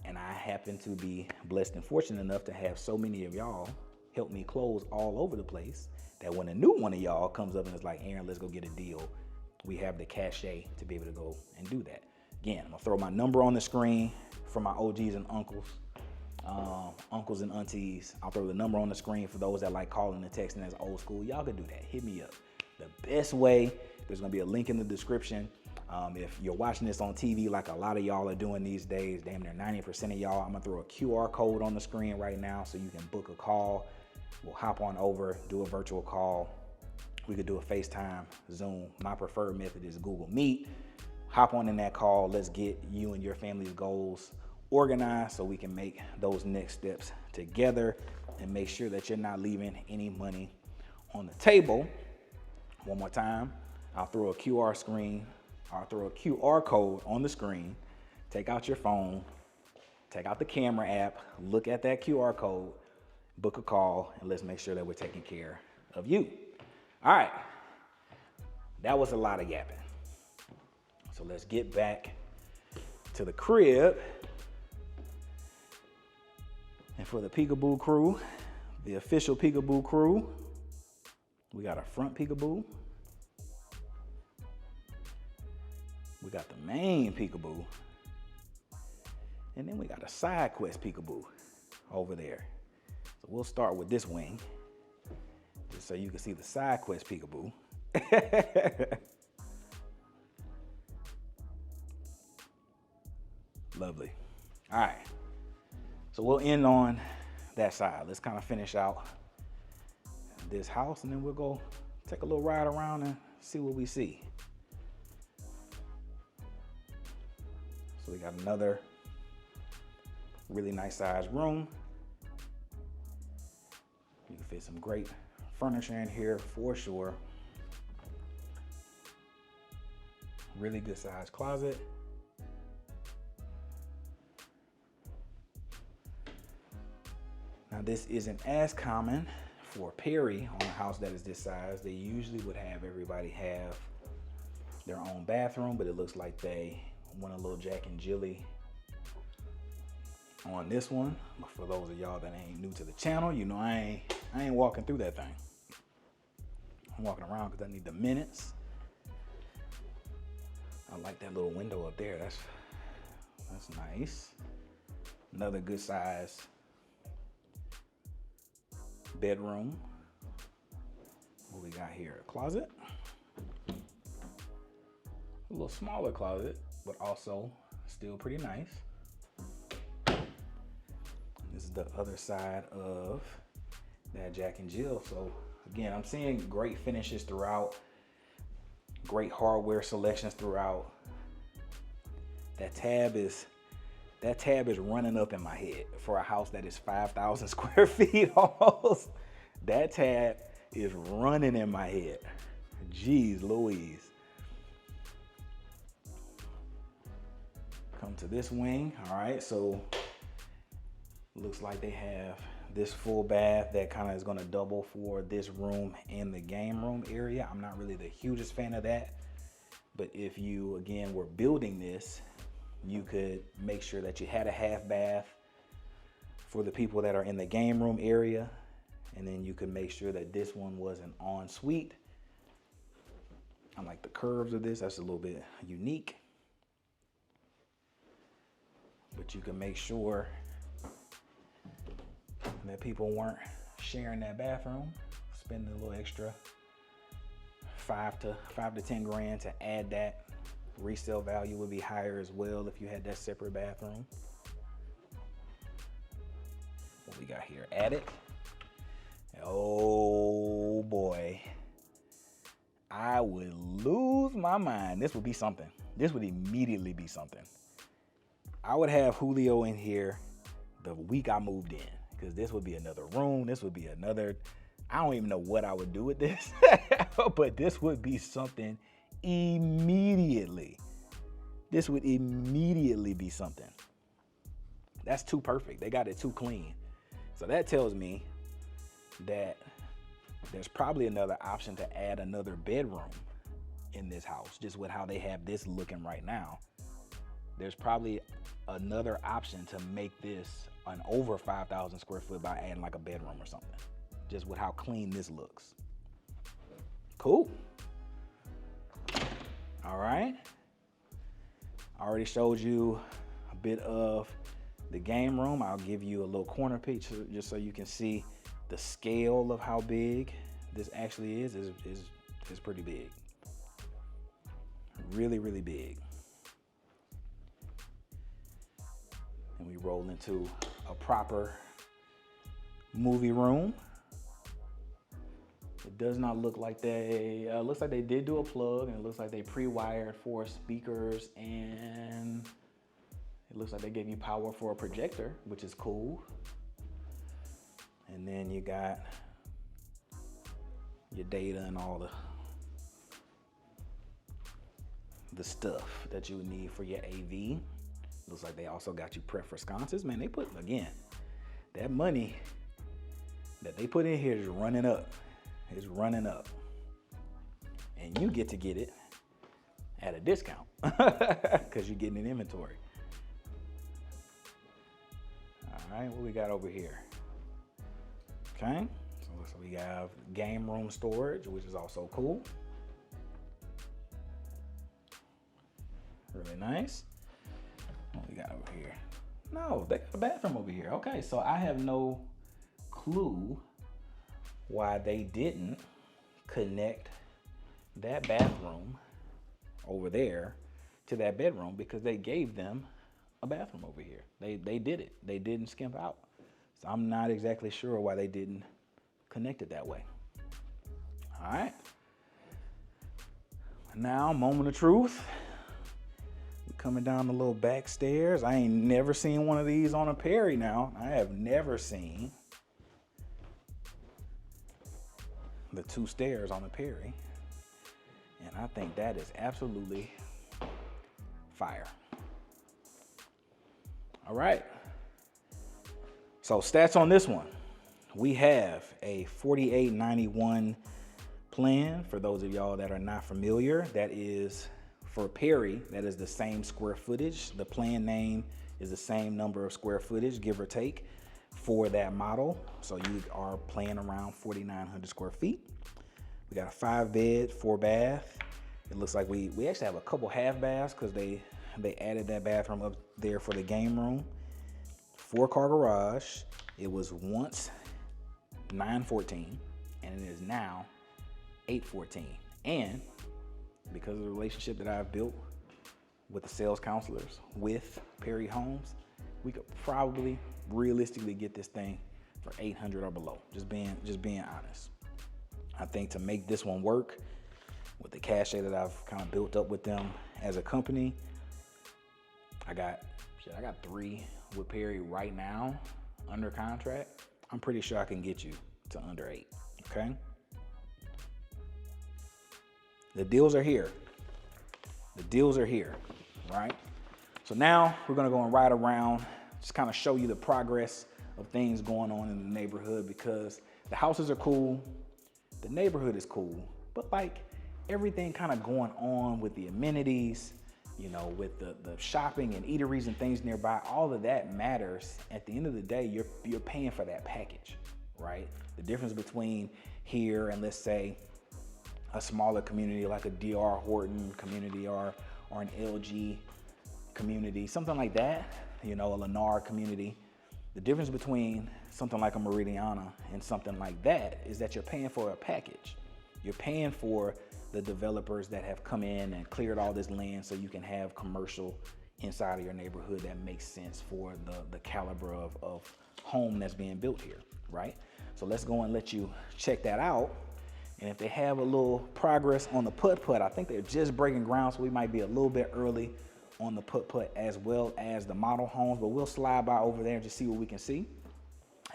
And I happen to be blessed and fortunate enough to have so many of y'all help me close all over the place that when a new one of y'all comes up and is like, Aaron, let's go get a deal, we have the cachet to be able to go and do that. Again, I'm gonna throw my number on the screen for my OGs and uncles, uncles and aunties. I'll throw the number on the screen for those that like calling and texting as old school. Y'all can do that, hit me up. The best way, there's gonna be a link in the description. If you're watching this on TV like a lot of y'all are doing these days, damn near 90% of y'all, I'm gonna throw a QR code on the screen right now so you can book a call. We'll hop on over, do a virtual call. We could do a FaceTime, Zoom. My preferred method is Google Meet. Hop on in that call. Let's get you and your family's goals organized so we can make those next steps together and make sure that you're not leaving any money on the table. One more time, I'll throw a QR code on the screen. Take out your phone, take out the camera app, look at that QR code, book a call, and let's make sure that we're taking care of you. All right, that was a lot of yapping. So let's get back to the crib. And for the Peekaboo crew, the official Peekaboo crew, we got a front Peekaboo. We got the main Peekaboo. And then we got a side quest Peekaboo over there. So we'll start with this wing, just so you can see the side quest Peekaboo. Lovely. All right. So we'll end on that side. Let's kind of finish out this house, and then we'll go take a little ride around and see what we see. So we got another really nice sized room. You can fit some great furniture in here for sure. Really good sized closet. Now this isn't as common for Perry on a house that is this size. They usually would have everybody have their own bathroom, but it looks like they went a little Jack and Jilly on this one. But for those of y'all that ain't new to the channel, you know I ain't walking through that thing. I'm walking around because I need the minutes. I like that little window up there. That's nice. Another good size bedroom. What we got here? A closet. A little smaller closet, but also still pretty nice. This is the other side of that Jack and Jill. So again, I'm seeing great finishes throughout, great hardware selections throughout. That tab is running up in my head for a house that is 5,000 square feet almost. That tab is running in my head. Jeez Louise. Come to this wing. All right, so looks like they have this full bath that kind of is going to double for this room and the game room area. I'm not really the hugest fan of that, but if you, again, were building this, you could make sure that you had a half bath for the people that are in the game room area, and then you could make sure that this one was an ensuite. I like the curves of this. That's a little bit unique, but you can make sure that people weren't sharing that bathroom, spending a little extra five to 10 grand to add that. Resale value would be higher as well if you had that separate bathroom. What we got here? Attic. Oh boy, I would lose my mind. This would be something. This would immediately be something. I would have Julio in here the week I moved in, because this would be another room. This would be another, I don't even know what I would do with this, but this would be something immediately. This would immediately be something. That's too perfect. They got it too clean. So that tells me that there's probably another option to add another bedroom in this house, just with how they have this looking right now. There's probably another option to make this an over 5,000 square foot by adding like a bedroom or something, just with how clean this looks. Cool. All right. I already showed you a bit of the game room. I'll give you a little corner picture just so you can see the scale of how big this actually is pretty big. Really, really big. And we roll into a proper movie room. It does not look like they, looks like they did do a plug, and it looks like they pre-wired 4 speakers, and it looks like they gave you power for a projector, which is cool. And then you got your data and all the stuff that you would need for your AV. Looks like they also got you prepped for sconces. Man, they put, again, that money that they put in here is running up. It's running up. And you get to get it at a discount because you're getting an inventory. All right, what we got over here? Okay, so we have game room storage, which is also cool. Really nice. What we got over here? No, they got a bathroom over here. Okay, so I have no clue why they didn't connect that bathroom over there to that bedroom, because they gave them a bathroom over here. They did it. They didn't skimp out. So I'm not exactly sure why they didn't connect it that way. All right. Now, moment of truth. We're coming down the little back stairs. I ain't never seen one of these on a Perry now. I have never seen the 2 stairs on a Perry. And I think that is absolutely fire. All right. So stats on this one. We have a 4891 plan. For those of y'all that are not familiar, that is for Perry, that is the same square footage. The plan name is the same number of square footage, give or take, for that model. So you are playing around 4,900 square feet. We got a 5-bed, 4-bath. It looks like we actually have a couple half baths because they added that bathroom up there for the game room. 4-car garage. It was once 914 and it is now 814. And because of the relationship that I've built with the sales counselors with Perry Homes, we could probably realistically get this thing for 800 or below. Just being honest. I think to make this one work with the cachet that I've kind of built up with them as a company, I got 3 with Perry right now under contract. I'm pretty sure I can get you to under 8, okay? The deals are here. The deals are here, right? So now we're gonna go and ride around, just kind of show you the progress of things going on in the neighborhood, because the houses are cool, the neighborhood is cool, but like everything kind of going on with the amenities, you know, with the shopping and eateries and things nearby, all of that matters. At the end of the day, you're paying for that package, right? The difference between here and, let's say, a smaller community like a D.R. Horton community or an LG community, something like that, you know, a Lennar community. The difference between something like a Meridiana and something like that is that you're paying for a package. You're paying for the developers that have come in and cleared all this land so you can have commercial inside of your neighborhood that makes sense for the caliber of home that's being built here, right? So let's go and let you check that out. And if they have a little progress on the putt-putt, I think they're just breaking ground, so we might be a little bit early on the putt-putt as well as the model homes, but we'll slide by over there and just see what we can see.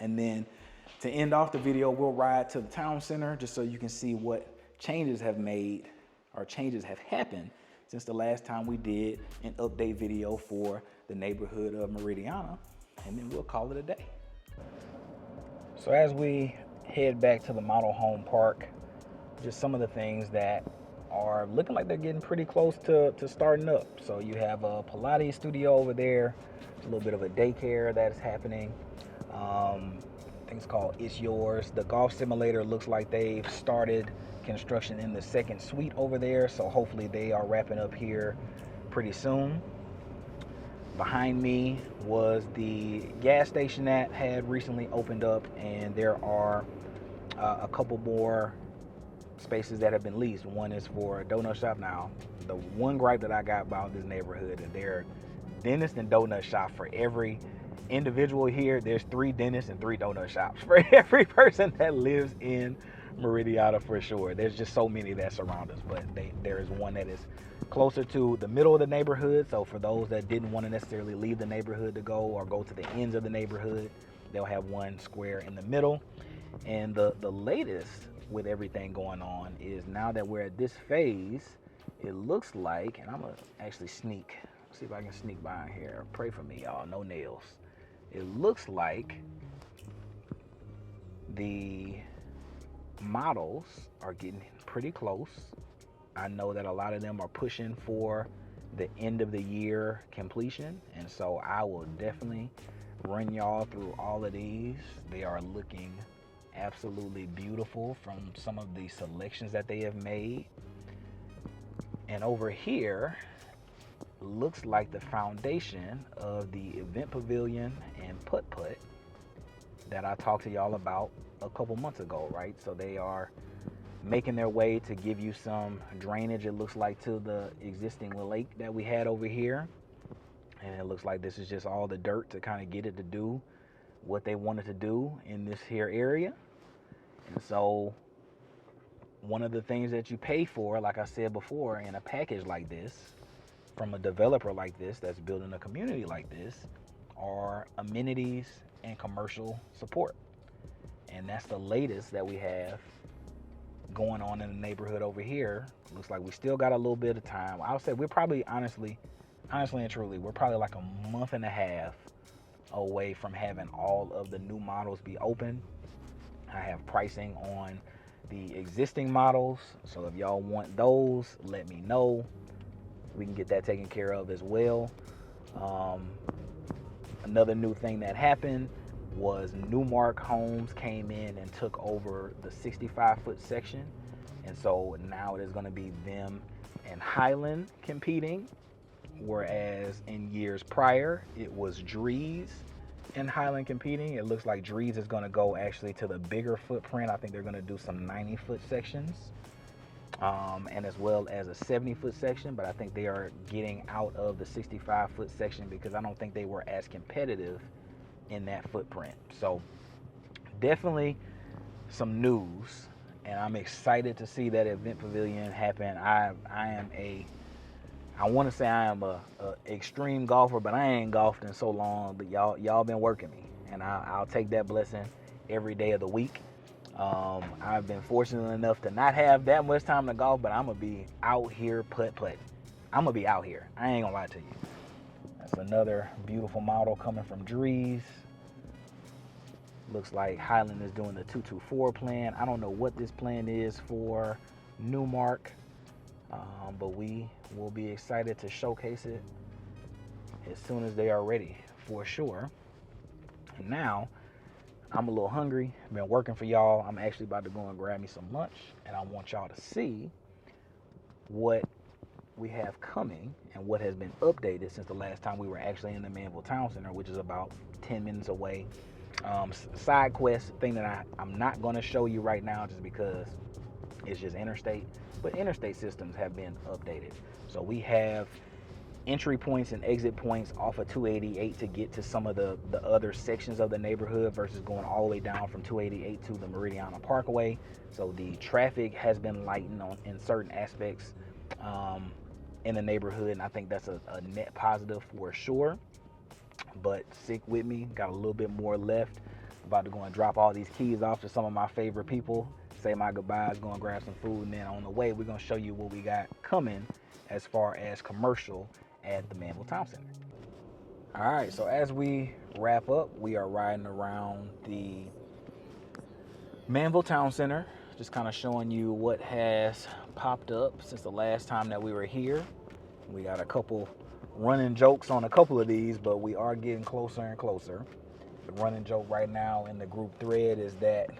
And then to end off the video, we'll ride to the town center just so you can see what changes have made or changes have happened since the last time we did an update video for the neighborhood of Meridiana, and then we'll call it a day. So as we head back to the model home park, just some of the things that are looking like they're getting pretty close to starting up. So you have a Pilates studio over there, a little bit of a daycare that's happening. Things called It's Yours. The golf simulator looks like they've started construction in the second suite over there, so hopefully they are wrapping up here pretty soon. Behind me was the gas station that had recently opened up, and there are a couple more spaces that have been leased. One is for a donut shop. Now, the one gripe that I got about this neighborhood is there are dentist and donut shop for every individual here. There's 3 dentists and 3 donut shops for every person that lives in Meridiana, for sure. There's just so many that surround us, but there is one that is closer to the middle of the neighborhood. So for those that didn't want to necessarily leave the neighborhood to go or go to the ends of the neighborhood, they'll have one square in the middle. And the latest with everything going on is now that we're at this phase, it looks like, and I'm gonna actually see if I can sneak by here. Pray for me, y'all, no nails. It looks like the models are getting pretty close. I know that a lot of them are pushing for the end of the year completion, and so I will definitely run y'all through all of these. They are looking absolutely beautiful from some of the selections that they have made. And over here looks like the foundation of the event pavilion and putt-putt that I talked to y'all about a couple months ago, right? So they are making their way to give you some drainage, it looks like, to the existing lake that we had over here. And it looks like this is just all the dirt to kind of get it to do what they wanted to do in this here area. And so one of the things that you pay for, like I said before, in a package like this, from a developer like this that's building a community like this, are amenities and commercial support. And that's the latest that we have going on in the neighborhood over here. Looks like we still got a little bit of time. I would say we're probably, honestly and truly, we're probably like a month and a half away from having all of the new models be open. I have pricing on the existing models, so if y'all want those, let me know. We can get that taken care of as well. Another new thing that happened was Newmark Homes came in and took over the 65-foot section, and so now it is going to be them and Highland competing, whereas in years prior it was Drees and Highland competing. It looks like Drees is going to go actually to the bigger footprint. I think they're going to do some 90-foot sections, and as well as a 70-foot section, but I think they are getting out of the 65-foot section because I don't think they were as competitive in that footprint. So definitely some news, and I'm excited to see that event pavilion happen. I I want to say I am a extreme golfer, but I ain't golfed in so long. But y'all been working me, and I'll take that blessing every day of the week. I've been fortunate enough to not have that much time to golf, but I'm gonna be out here putt. I'm gonna be out here. I ain't gonna lie to you. That's another beautiful model coming from Drees. Looks like Highland is doing the 224 plan. I don't know what this plan is for Newmark, but we will be excited to showcase it as soon as they are ready, for sure. And now, I'm a little hungry. I've been working for y'all. I'm actually about to go and grab me some lunch, and I want y'all to see what we have coming and what has been updated since the last time we were actually in the Manville Town Center, which is about 10 minutes away. Side quest thing that I'm not going to show you right now just because it's just interstate, but interstate systems have been updated. So we have entry points and exit points off of 288 to get to some of the other sections of the neighborhood versus going all the way down from 288 to the Meridiana Parkway. So the traffic has been lightened in certain aspects in the neighborhood, and I think that's a net positive for sure. But stick with me, got a little bit more left. About to go and drop all these keys off to some of my favorite people, say my goodbyes, go and grab some food, and then on the way we're gonna show you what we got coming as far as commercial at the Manville Town Center. All right, so as we wrap up, we are riding around the Manville Town Center, just kind of showing you what has popped up since the last time that we were here. We got a couple running jokes on a couple of these, but we are getting closer and closer. The running joke right now in the group thread is that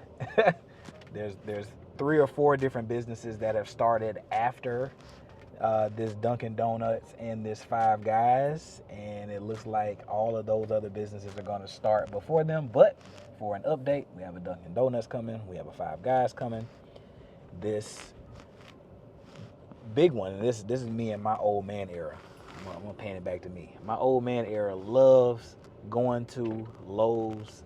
there's 3 or 4 different businesses that have started after this Dunkin' Donuts and this Five Guys, and it looks like all of those other businesses are going to start before them. But for an update, we have a Dunkin' Donuts coming, we have a Five Guys coming. This big one, this is me in my old man era. I'm gonna pan it back to me. My old man era loves going to Lowe's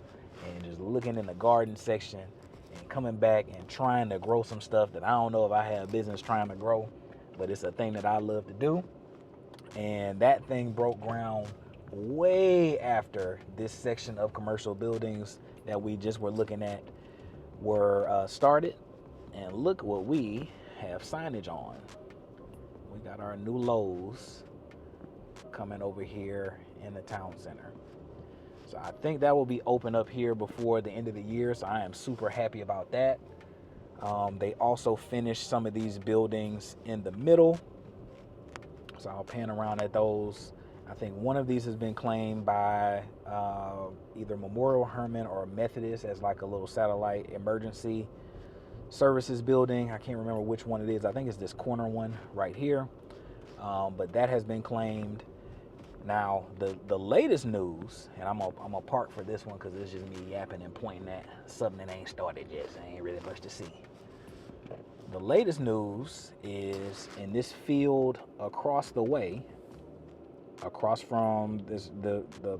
and just looking in the garden section and coming back and trying to grow some stuff that I don't know if I have business trying to grow, but it's a thing that I love to do. And that thing broke ground way after this section of commercial buildings that we just were looking at were started. And look what we have signage on. We got our new Lowe's coming over here in the town center. So I think that will be open up here before the end of the year. So I am super happy about that. They also finished some of these buildings in the middle. So I'll pan around at those. I think one of these has been claimed by either Memorial Hermann or Methodist as like a little satellite emergency services building. I can't remember which one it is. I think it's this corner one right here. But that has been claimed. Now, the latest news, and I'm gonna park for this one because it's just me yapping and pointing at something that ain't started yet, so ain't really much to see. The latest news is in this field across the way, across from the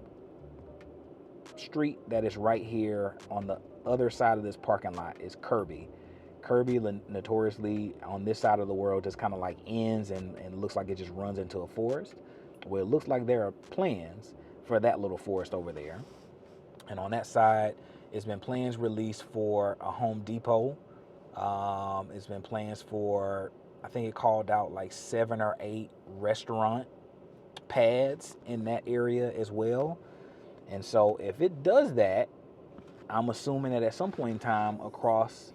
street that is right here on the other side of this parking lot is Kirby. Kirby notoriously on this side of the world just kind of like ends and looks like it just runs into a forest. Well, it looks like there are plans for that little forest over there. And on that side, it's been plans released for a Home Depot. It's been plans for, I think it called out like 7 or 8 restaurant pads in that area as well. And so if it does that, I'm assuming that at some point in time across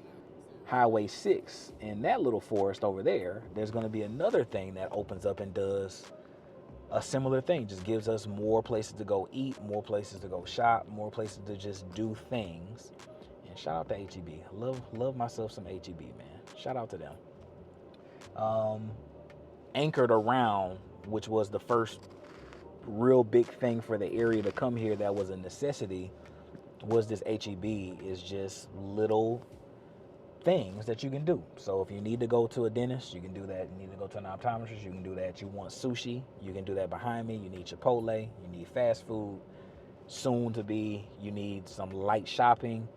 Highway 6 in that little forest over there, there's going to be another thing that opens up and does a similar thing. Just gives us more places to go eat, more places to go shop, more places to just do things. And shout out to H-E-B. Love myself some H-E-B, man. Shout out to them. Anchored around, which was the first real big thing for the area to come here that was a necessity, was this H-E-B. Is just little things that you can do. So if you need to go to a dentist, you can do that. You need to go to an optometrist, you can do that. You want sushi, you can do that behind me. You need Chipotle, you need fast food, soon to be, you need some light shopping.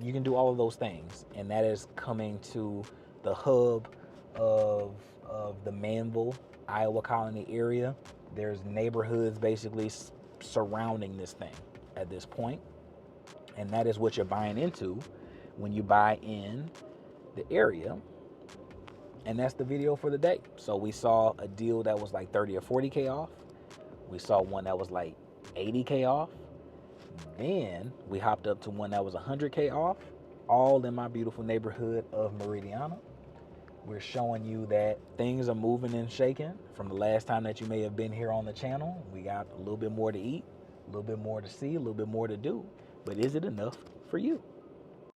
You can do all of those things, and that is coming to the hub of of the Manville, Iowa Colony area. There's neighborhoods basically surrounding this thing at this point. And that is what you're buying into when you buy in the area. And that's the video for the day. So we saw a deal that was like 30 or 40K off. We saw one that was like 80K off. Then we hopped up to one that was 100K off, all in my beautiful neighborhood of Meridiana. We're showing you that things are moving and shaking from the last time that you may have been here on the channel. We got a little bit more to eat, a little bit more to see, a little bit more to do. But is it enough for you?